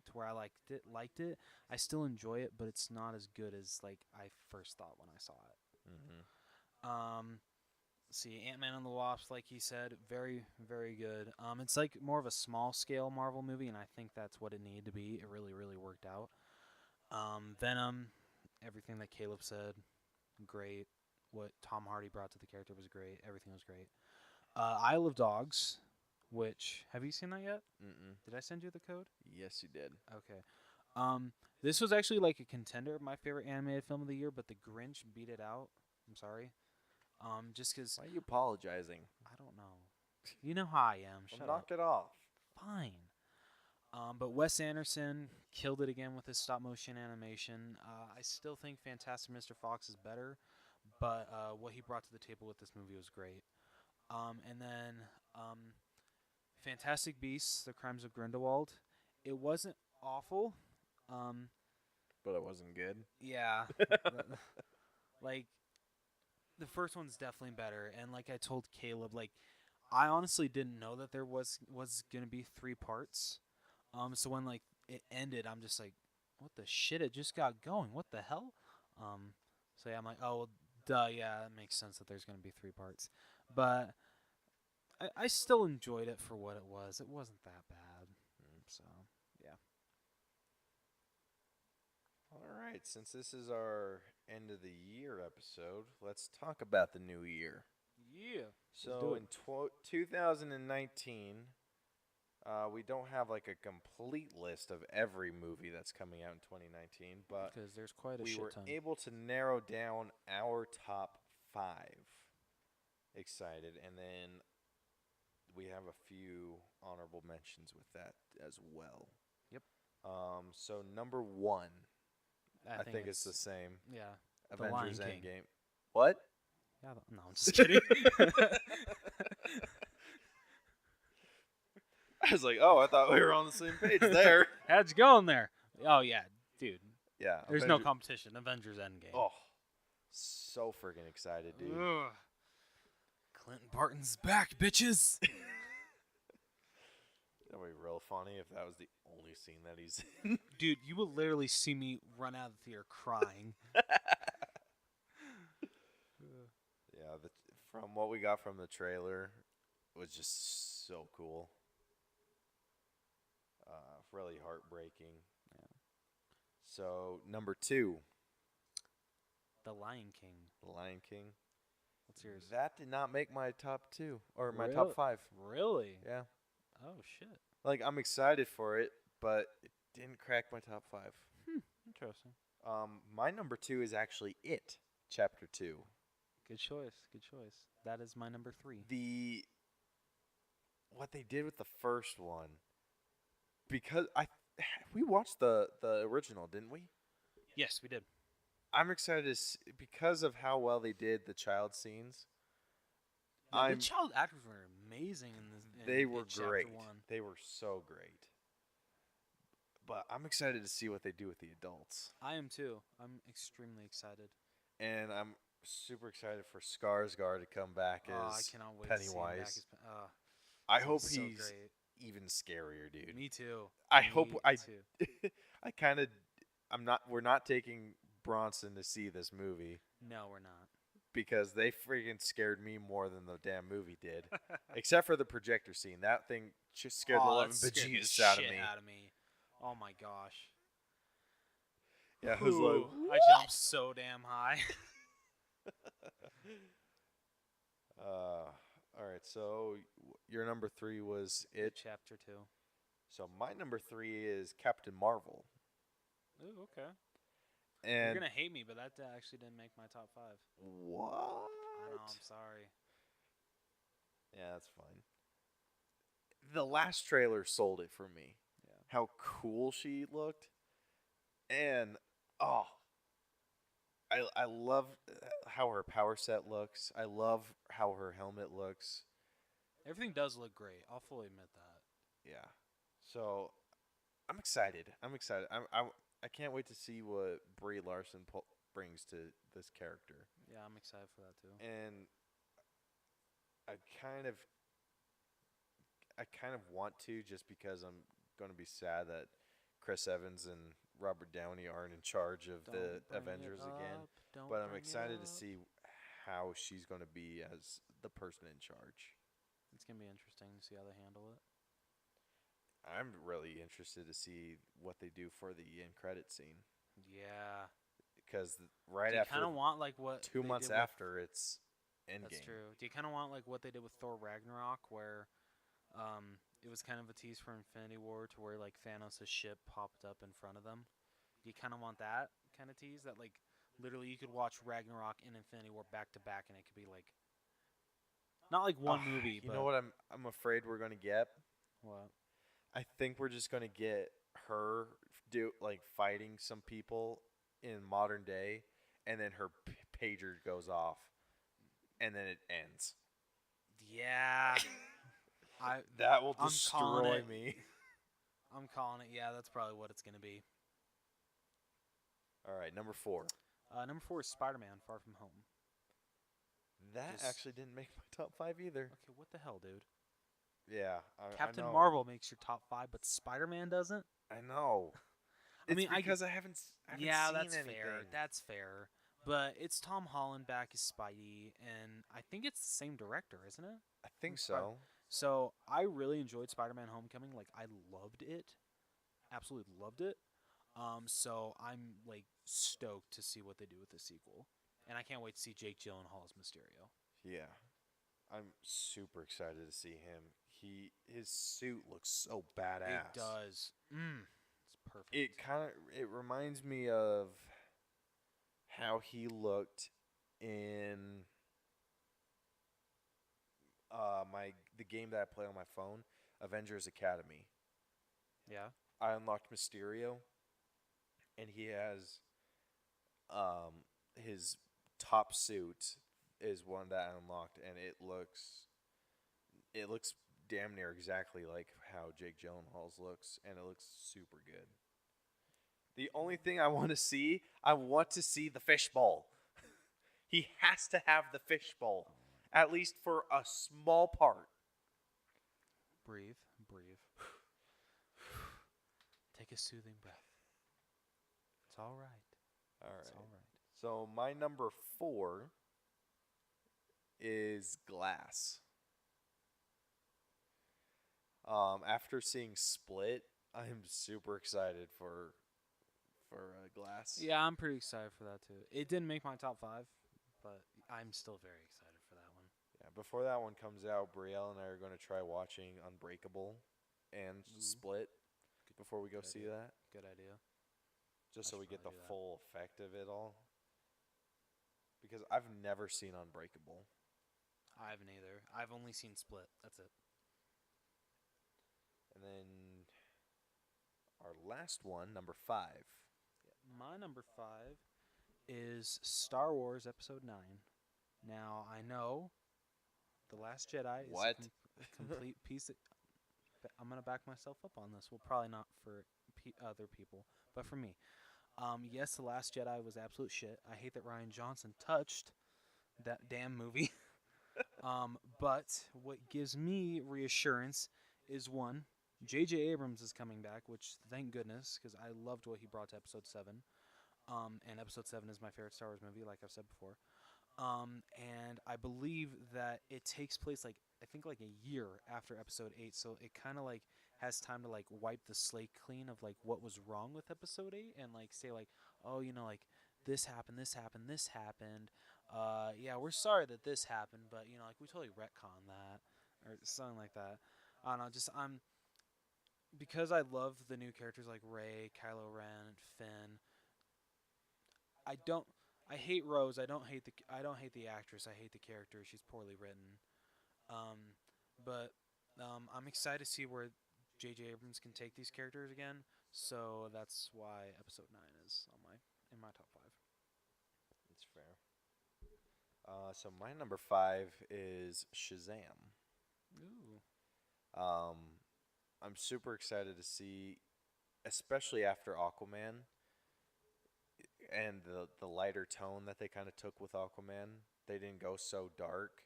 to where I liked it. I still enjoy it, but it's not as good as like I first thought when I saw it. Mm-hmm. See, Ant-Man and the Wasp, like he said, very, very good. It's like more of a small scale Marvel movie, and I think that's what it needed to be. It really, really worked out. Venom, everything that Caleb said, great. What Tom Hardy brought to the character was great. Everything was great. Isle of Dogs, which have you seen that yet? Mm-mm. Did I send you the code? Yes, you did. Okay. This was actually like a contender of my favorite animated film of the year, but The Grinch beat it out. I'm sorry. Just because Why are you apologizing? I don't know. You know how I am. Shut Well, up. knock it off. Fine. But Wes Anderson killed it again with his stop motion animation. I still think Fantastic Mr. Fox is better, but what he brought to the table with this movie was great. And then Fantastic Beasts: The Crimes of Grindelwald. It wasn't awful. But it wasn't good. Yeah. Like the first one's definitely better, and like I told Caleb, like I honestly didn't know that there was gonna be 3 parts. So when like it ended, I'm just like, what the shit? It just got going. What the hell? So yeah, I'm like, oh, well, duh, yeah, that makes sense that there's gonna be 3 parts. But I still enjoyed it for what it was. It wasn't that bad. So yeah. All right, since this is our end of the year episode, let's talk about the new year. Yeah. So in 2019, we don't have like a complete list of every movie that's coming out in 2019, but Because there's quite a we shit were ton. able to narrow down our top 5. Excited, and then we have a few honorable mentions with that as well. Yep. So number 1, I think it's it's the same. yeah. Avengers Lion King. Endgame. What? Yeah. No, I'm just kidding. I was like, oh, I thought we were on the same page there. How'd you go in there? Oh yeah, dude. Yeah. There's no competition. Avengers Endgame. Oh, so freaking excited, dude. Ugh. Clinton Barton's back, bitches. That'd be real funny if that was the only scene that he's in. Dude, you will literally see me run out of the theater crying. Yeah, from what we got from the trailer was just so cool. Really heartbreaking. Yeah. So number 2, The Lion King. The Lion King. What's yours? That did not make my top 2 or my Real- top 5. Really? Yeah, Oh shit. like I'm excited for it, but it didn't crack my top 5. Interesting. My number 2 is actually It, Chapter 2. Good choice. Good choice. That is my number 3. What they did with the first one, because we watched the original, didn't we? Yes, we did. I'm excited because of how well they did the child scenes. The child actors were amazing in this. They in were Chapter great. 1. They were so great. But I'm excited to see what they do with the adults, I am too. I'm extremely excited. and I'm super excited for Skarsgård to come back I as cannot wait to see him back Pennywise. as I hope so he's great. even scarier, dude. Me too. I hope Me too. I kind of we're not taking Bronson to see this movie No, we're not. because they freaking scared me more than the damn movie did. Except for the projector scene. That thing just scared the Oh, living that scared the bejesus out of shit me. out of me. Oh my gosh. Yeah, I was like, Ooh, I jumped so damn high. all right, so your number 3 was It. Chapter 2. So my number 3 is Captain Marvel. Ooh, okay. You're And gonna hate me, but that actually didn't make my top 5. what? I know. I'm sorry. Yeah, that's fine. The last trailer sold it for me. Yeah. How cool she looked. And oh, I love how her power set looks. I love how her helmet looks. Everything does look great. I'll fully admit that. Yeah. So I'm excited. I can't wait to see what Brie Larson brings to this character. Yeah, I'm excited for that too. And I kind of want to, just because I'm going to be sad that Chris Evans and Robert Downey aren't in charge of the Don't bring it Avengers again. up, don't But I'm bring it excited to up. see how she's going to be as the person in charge. It's gonna be interesting to see how they handle it. I'm really interested to see what they do for the end credit scene, Yeah. because right Do you after kind of want like what 2 they months did with- after it's Endgame. That's true. Do you kind of want like what they did with Thor Ragnarok, where it was kind of a tease for Infinity War, to where like Thanos' ship popped up in front of them? Do you kind of want that kind of tease, that like literally you could watch Ragnarok and Infinity War back to back, and it could be like not like one movie, You but know what I'm afraid we're going to get? what? I think we're just gonna get her fighting some people in modern day, and then her pager goes off, and then it ends. Yeah. That will I'm calling destroy it. me. I'm calling it. Yeah, that's probably what it's gonna be. All right, number 4. Number 4 is Spider-Man: Far From Home. That Just- actually didn't make my top 5 either. Okay, what the hell, dude? Yeah, I Captain know. Marvel makes your top 5, but Spider-Man doesn't? I know. I It's mean, because I haven't yeah, seen that's anything. fair. That's fair. But it's Tom Holland back as Spidey, and I think it's the same director, isn't it? I think Spider- so. So I really enjoyed Spider-Man: Homecoming. Like I loved it, absolutely loved it. So I'm like stoked to see what they do with the sequel, and I can't wait to see Jake Gyllenhaal as Mysterio. Yeah. I'm super excited to see him. His suit looks so badass. It does. It's perfect. It reminds me of how he looked in the game that I play on my phone, Avengers Academy. Yeah. I unlocked Mysterio, and he has his top suit is one that I unlocked, and it looks damn near exactly like how Jake Gyllenhaal's looks, and it looks super good. The only thing I want to see the fishbowl. He has to have the fishbowl, at least for a small part. Breathe. Take a soothing breath. It's all right. All It's right. all right. So my number 4 is Glass. After seeing Split, I'm super excited for Glass. Yeah, I'm pretty excited for that too. It didn't make my top 5, but I'm still very excited for that one. Yeah. Before that one comes out, Brielle and I are going to try watching Unbreakable and Ooh. Split before we go Good see idea. that, Good idea. just I so we should get the probably do that. full effect of it all. Because I've never seen Unbreakable. I haven't either. I've only seen Split. That's it. And then our last one, number 5. My number 5 is Star Wars Episode 9. Now, I know The Last Jedi is What? a complete piece of... but I'm going to back myself up on this. Well, probably not for other people, but for me. Yes, The Last Jedi was absolute shit. I hate that Ryan Johnson touched that damn movie. But what gives me reassurance is one, J.J. Abrams is coming back, which thank goodness, because I loved what he brought to Episode 7. And Episode 7 is my favorite Star Wars movie, like I've said before. And I believe that it takes place I think a year after Episode 8, so it kind of has time to wipe the slate clean of what was wrong with Episode 8 and say oh, this happened, this happened, this happened. Yeah, we're sorry that this happened, but we totally retcon that or something like that. I don't know, because I love the new characters like Rey, Kylo Ren, Finn. I hate Rose. I don't hate the actress. I hate the character. She's poorly written. But I'm excited to see where J.J. Abrams can take these characters again. So that's why Episode 9 is in my top 5. That's fair. So my number 5 is Shazam. Ooh. I'm super excited to see, especially after Aquaman, and the lighter tone that they kind of took with Aquaman. They didn't go so dark,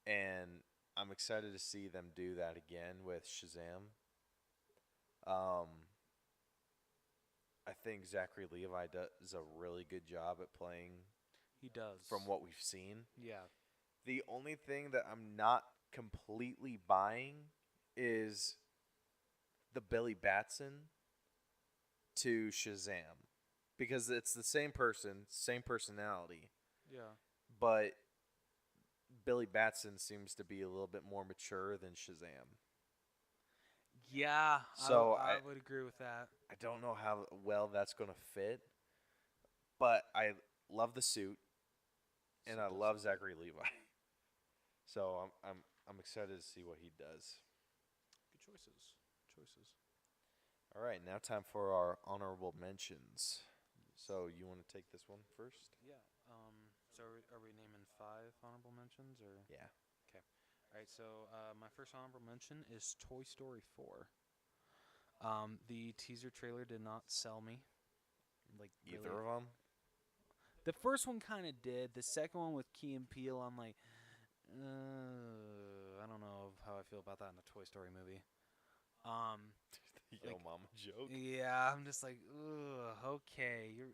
and I'm excited to see them do that again with Shazam. I think Zachary Levi does a really good job at playing He does. from what we've seen. Yeah. The only thing that I'm not completely buying is the Billy Batson to Shazam, because it's the same person, same personality, Yeah. but Billy Batson seems to be a little bit more mature than Shazam. Yeah. So I would agree with that. I don't know how well that's going to fit, but I love the suit, and I love Zachary Levi. So I'm excited to see what he does. Good choices. All right, now time for our honorable mentions. So you want to take this one first? Yeah. So are we naming 5 honorable mentions or? Yeah. All right. So my first honorable mention is Toy Story 4. The teaser trailer did not sell me. Either Really. of them? The first one kind of did. The second one with Key and Peele, I'm like, I don't know how I feel about that in a Toy Story movie. Yo Like, mama joke. Yeah, I'm just like, ugh, okay, you're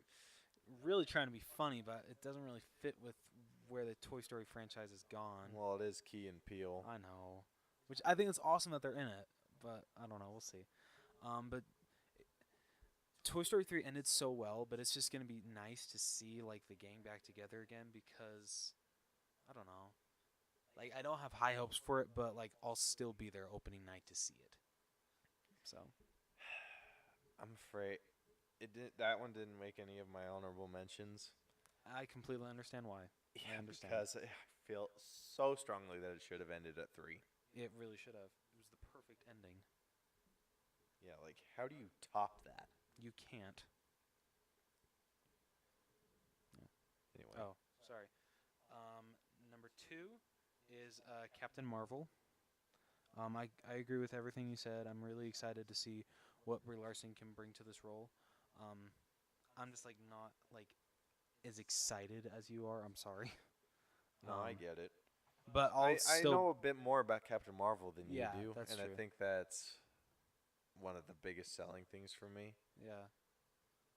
really trying to be funny, but it doesn't really fit with where the Toy Story franchise has gone. Well, it is Key and Peele. I know, which I think it's awesome that they're in it, but I don't know, we'll see. But Toy Story 3 ended so well, but it's just gonna be nice to see like the gang back together again because I don't know, like I don't have high hopes for it, but like I'll still be there opening night to see it. So I'm afraid that one didn't make any of my honorable mentions. I completely understand why. I understand. Because I feel so strongly that it should have ended at 3. It really should have. It was the perfect ending. Yeah, like how do you top that? You can't. Anyway. Oh, sorry. Number 2 is Captain Marvel. I agree with everything you said. I'm really excited to see what Brie Larson can bring to this role. I'm just like not like as excited as you are. I'm sorry. No, I get it. But I'll I still know a bit more about Captain Marvel than Yeah, you do, that's and true. I think that's one of the biggest selling things for me. yeah.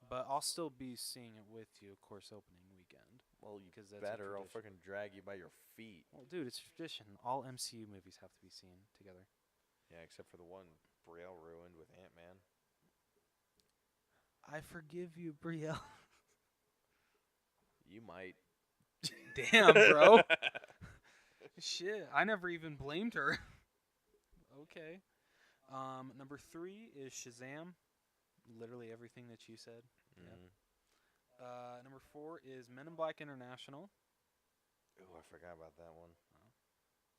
But I'll still be seeing it with you, of course, opening weekend. Well, you 'Cause that's a better. I'll tradition. fucking drag you by your feet. Well, dude, it's tradition. All MCU movies have to be seen together. Yeah, except for the one Brielle ruined with Ant-Man. I forgive you, Brielle. You might. Damn, bro. Shit, I never even blamed her. Okay. Number 3 is Shazam. Literally everything that you said. Yep. Mhm. Number 4 is Men in Black International. Oh, I forgot about that one.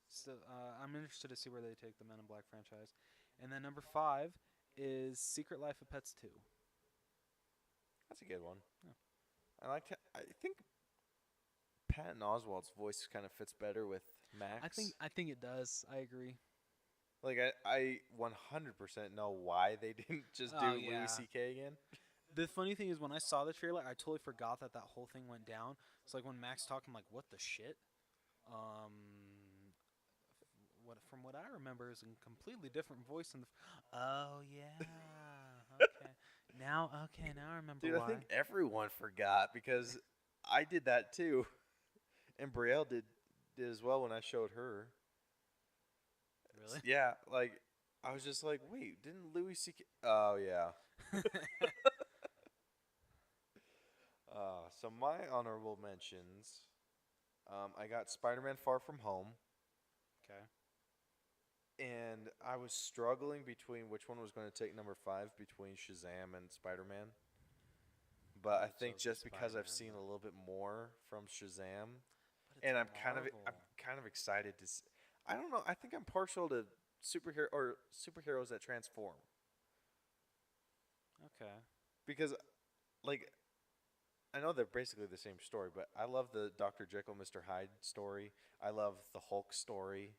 So I'm interested to see where they take the Men in Black franchise. And then number 5 is Secret Life of Pets 2. That's a good one. Yeah. I think Patton Oswalt's voice kind of fits better with Max. I think it does. I agree. Like I 100% know why they didn't just do Oh, yeah. Louis C.K. again. The funny thing is, when I saw the trailer, I totally forgot that whole thing went down. It's like when Max talked, I'm like, what the shit? From what I remember is a completely different voice in the. Oh yeah. Okay. Now I remember Dude, why. I think everyone forgot because I did that too, and Brielle did as well when I showed her. Really? Yeah, like I was just like, wait, didn't Louis C.K. Oh yeah. So my honorable mentions, I got Spider-Man: Far From Home, Okay. and I was struggling between which one was going to take number 5 between Shazam and Spider-Man. But I would think chose the just because I've Spider-Man, seen though. a little bit more from Shazam, But it's and I'm Marvel. kind of excited to. I don't know. I think I'm partial to superheroes that transform Okay. because, like, I know they're basically the same story, but I love the Dr. Jekyll, Mr. Hyde story. I love the Hulk story.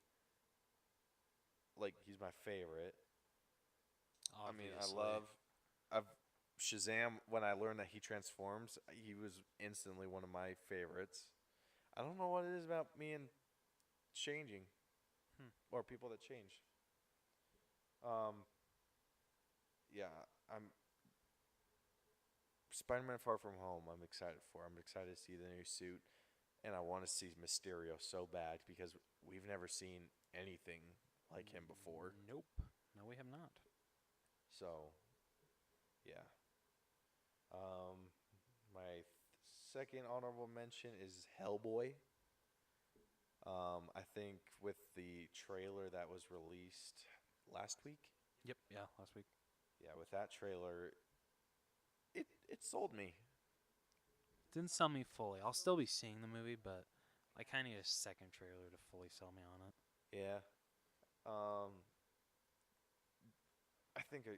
Like, he's my favorite. I mean, I've Shazam. When I learned that he transforms, he was instantly one of my favorites. I don't know what it is about me and changing, Hmm. or people that change. Um, yeah, I'm Spider-Man: Far From Home. I'm excited for. I'm excited to see the new suit, and I want to see Mysterio so bad because we've never seen anything like him before. Nope. No, we have not. So, yeah. My second honorable mention is Hellboy. I think with the trailer that was released last week, Yep. Yeah. Last week. yeah, with that trailer, it sold me. Didn't sell me fully. I'll still be seeing the movie, but I kind of need a second trailer to fully sell me on it. Yeah. I think I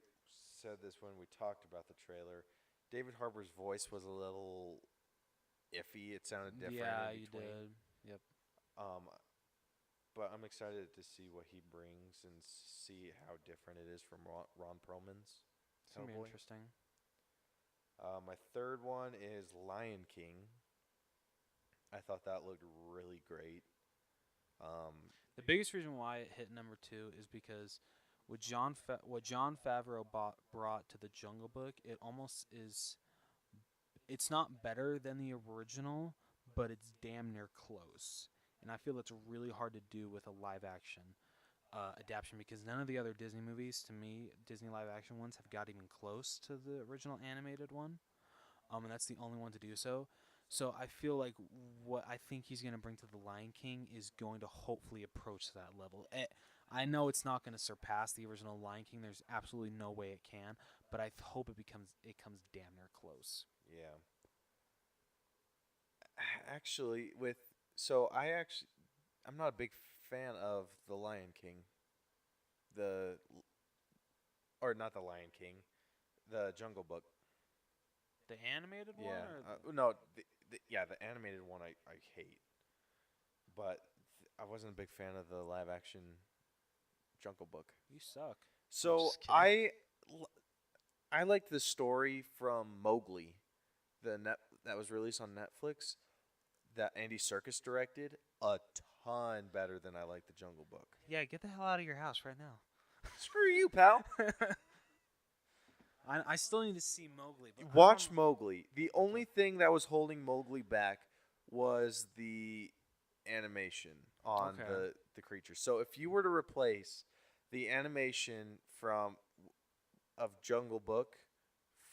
said this when we talked about the trailer. David Harbour's voice was a little iffy. It sounded different Yeah, in you between. did. Yep. But I'm excited to see what he brings and see how different it is from Ron Perlman's It's gonna be Hellboy. interesting. My third one is Lion King. I thought that looked really great. The biggest reason why it hit number 2 is because what John Favreau brought to the Jungle Book, it almost is. It's not better than the original, but it's damn near close. And I feel that's really hard to do with a live action adaptation because none of the other Disney movies, to me, Disney live action ones, have got even close to the original animated one. And that's the only one to do so. So I feel like what I think he's going to bring to The Lion King is going to hopefully approach that level. I know it's not going to surpass the original Lion King. There's absolutely no way it can, but I hope it comes damn near close. Yeah. Actually, I'm not a big fan of The Lion King. Or not The Lion King, the Jungle Book. The animated one? Yeah. Or No, the animated one I hate. But I wasn't a big fan of the live action Jungle Book. you suck. So just kidding. I liked the story from Mowgli, that was released on Netflix, that Andy Serkis directed, a ton better than I like the Jungle Book. Yeah, get the hell out of your house right now. Screw you, pal. I still need to see Mowgli. But Watch Mowgli. The only thing that was holding Mowgli back was the animation on Okay. the creature. So if you were to replace the animation of Jungle Book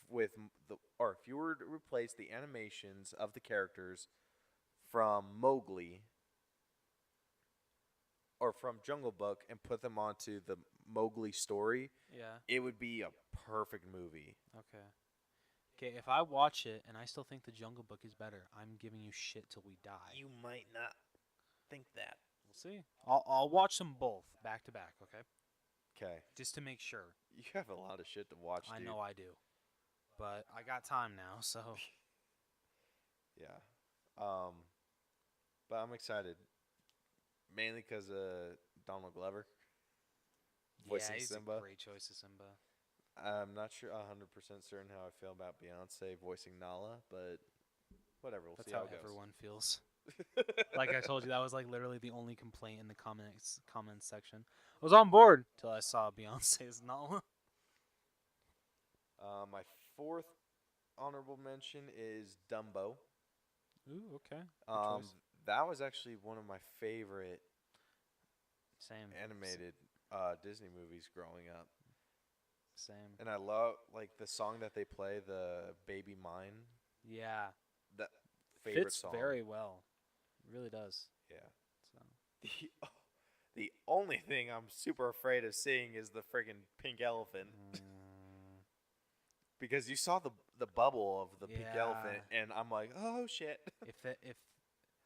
or if you were to replace the animations of the characters from Mowgli or from Jungle Book and put them onto the Mowgli story, Yeah. it would be a perfect movie. Okay. Okay, if I watch it and I still think the Jungle Book is better, I'm giving you shit till we die. You might not think that. We'll see. I'll watch them both back to back, okay? Okay. Just to make sure. You have a lot of shit to watch, I dude. know I do. But I got time now, so Yeah. But I'm excited. Mainly because Donald Glover voicing yeah, he's Simba. a great choice of Simba. I'm not sure 100% certain how I feel about Beyonce voicing Nala, but whatever. We'll That's see how how it goes. everyone feels. Like I told you, that was like literally the only complaint in the comments section. I was on board till I saw Beyonce's Nala. My fourth honorable mention is Dumbo. Ooh, okay. Good Um, choice. that was actually one of my favorite Same. animated Disney movies growing up. Same. And I love like the song that they play, the Baby Mine. Yeah. That favorite Fits song. very well. Really does. Yeah. So The only thing I'm super afraid of seeing is the friggin' pink elephant. Because you saw the bubble of the pink elephant, Yeah. and I'm like, oh shit. if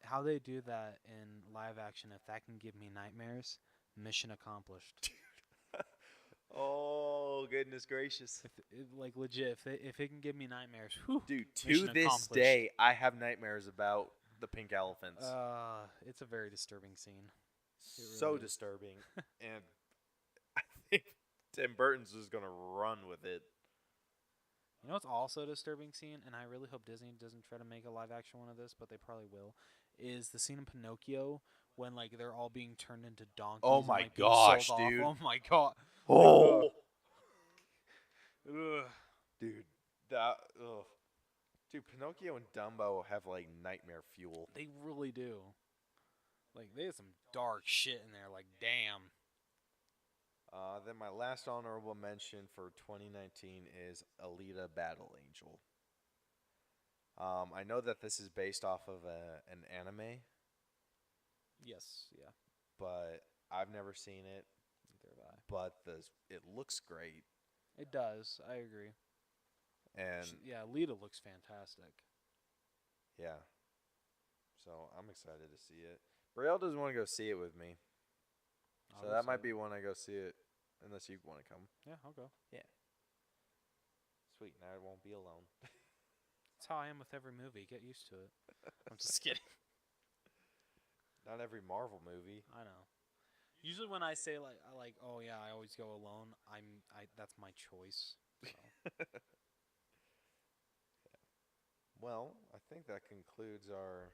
how they do that in live action, if that can give me nightmares, mission accomplished. Oh goodness gracious, Like legit, if it can give me nightmares, whew, dude! To mission this accomplished. day, I have nightmares about the pink elephants. It's a very disturbing scene. So really is. disturbing, and I think Tim Burton's just gonna run with it. You know what's also a disturbing scene, and I really hope Disney doesn't try to make a live action one of this, but they probably will, is the scene in Pinocchio when like they're all being turned into donkeys. Oh and, my like, being gosh, sold off. dude. Oh my god. Oh, Ugh. dude, dude, Pinocchio and Dumbo have like nightmare fuel. They really do. Like they have some dark shit in there. Like damn. Then my last honorable mention for 2019 is Alita Battle Angel. I know that this is based off of an anime, Yes. Yeah. but I've never seen it. Neither have I. But it looks great, It does. I agree. and Yeah, Lita looks fantastic. yeah, so I'm excited to see it. Braille doesn't want to go see it with me, I'll so go that see might it. be when I go see it, unless you want to come. Yeah, I'll go. Sweet, now I won't be alone. That's how I am with every movie. Get used to it. I'm just kidding. Not every Marvel movie. I know. Usually when I say oh yeah, I always go alone. That's my choice. So. Well, I think that concludes our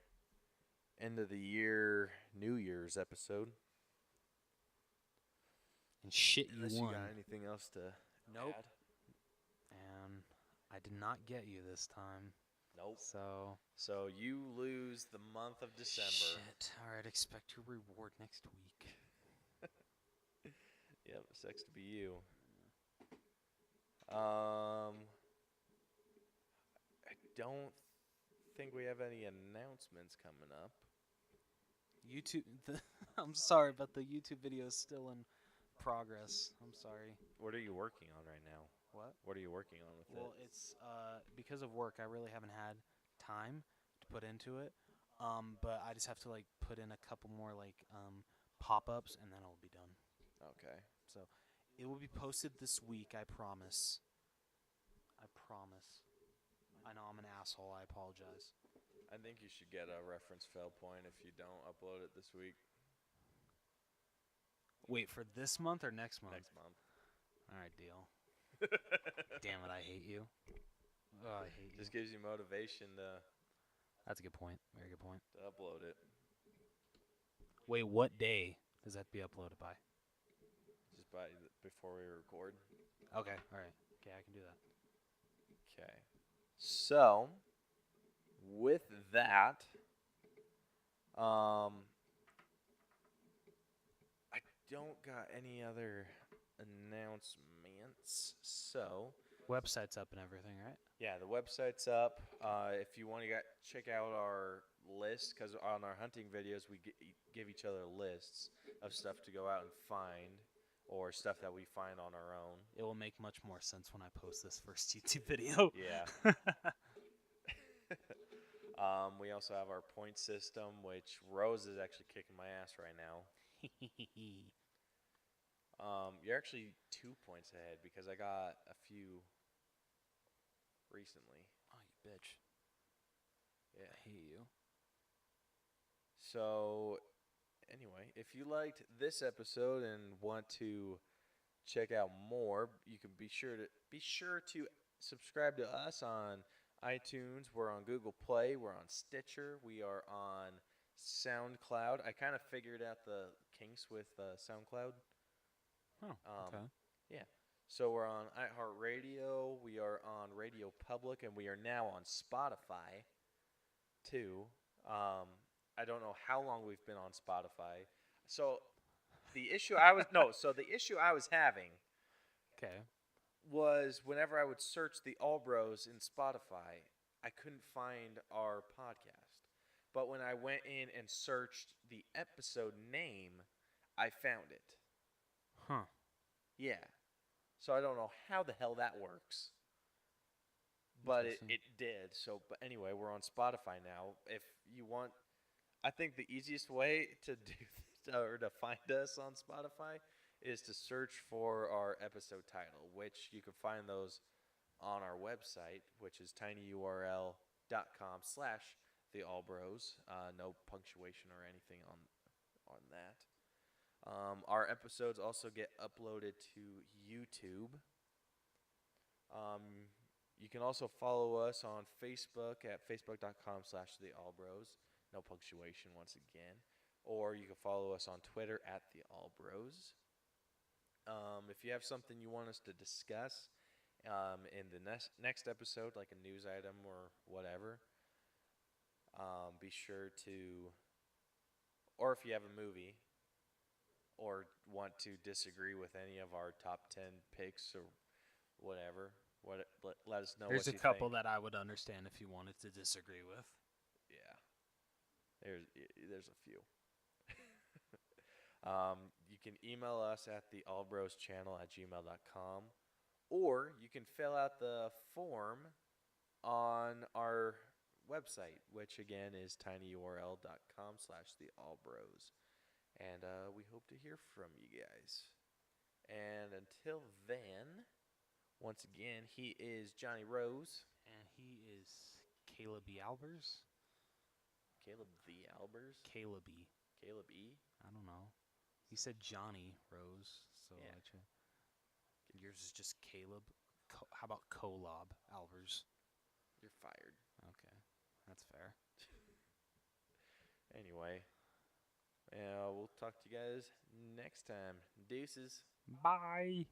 end of the year, New Year's episode. And shit, Unless you you won. got anything else to Nope. add? And I did not get you this time. Nope. So. So you lose the month of December. Shit. All right, expect your reward next week. Yep, sucks to be you. I don't think we have any announcements coming up. YouTube. I'm sorry, but the YouTube video is still in progress. I'm sorry. What are you working on right now? What? What are you working on with Well, it? it's because of work. I really haven't had time to put into it. But I just have to like put in a couple more like pop-ups, and then it'll be done. Okay. So it will be posted this week. I promise. I promise. I know I'm an asshole. I apologize. I think you should get a reference fail point if you don't upload it this week. Wait, for this month or next month? Next month. All right, deal. Damn it, I hate you. Oh, I hate you. Just gives you motivation to That's a good point. Very good point. upload it. Wait, what day does that be uploaded by? Just before we record. Okay, all right. Okay, I can do that. Okay. So, with that, I don't got any other announcements. So, Website's up and everything, right? yeah, the website's up. If you want to check out our list, because on our hunting videos, we give each other lists of stuff to go out and find, or stuff that we find on our own. It will make much more sense when I post this first YouTube video. Yeah. We also have our point system, which Rose is actually kicking my ass right now. You're actually 2 points ahead because I got a few recently. Oh, you bitch. Yeah. I hate you. So, anyway, if you liked this episode and want to check out more, you can be sure to subscribe to us on iTunes. We're on Google Play. We're on Stitcher. We are on SoundCloud. I kind of figured out the kinks with SoundCloud. Oh, okay. So we're on iHeartRadio. We are on Radio Public, and we are now on Spotify too. I don't know how long we've been on Spotify. So the issue I was having Okay. was whenever I would search the All Bros in Spotify, I couldn't find our podcast. But when I went in and searched the episode name, I found it. Huh. Yeah. So I don't know how the hell that works. But it Interesting. did. So, but anyway, we're on Spotify now. If you want, I think the easiest way to to find us on Spotify is to search for our episode title, which you can find those on our website, which is tinyurl.com/theallbros. No punctuation or anything on that. Our episodes also get uploaded to YouTube. You can also follow us on Facebook at facebook.com/theallbros. No punctuation once again. Or you can follow us on Twitter at theallbros. If you have something you want us to discuss in the next episode, like a news item or whatever, be sure to, or if you have a movie, or want to disagree with any of our top 10 picks or whatever, let us know. There's what a you couple think. that I would understand if you wanted to disagree with. Yeah, there's a few. You can email us at theallbroschannel@gmail.com, or you can fill out the form on our website, which again is tinyurl.com/theallbros. And we hope to hear from you guys. And until then, once again, he is Johnny Rose. And he is Caleb E. Albers? Caleb the Albers. Caleb E. Caleb E. I don't know. He said Johnny Rose, so Yeah. yours is just Caleb. How about Kolob Albers? You're fired. Okay, that's fair. Anyway. anyway. We'll talk to you guys next time. Deuces. Bye.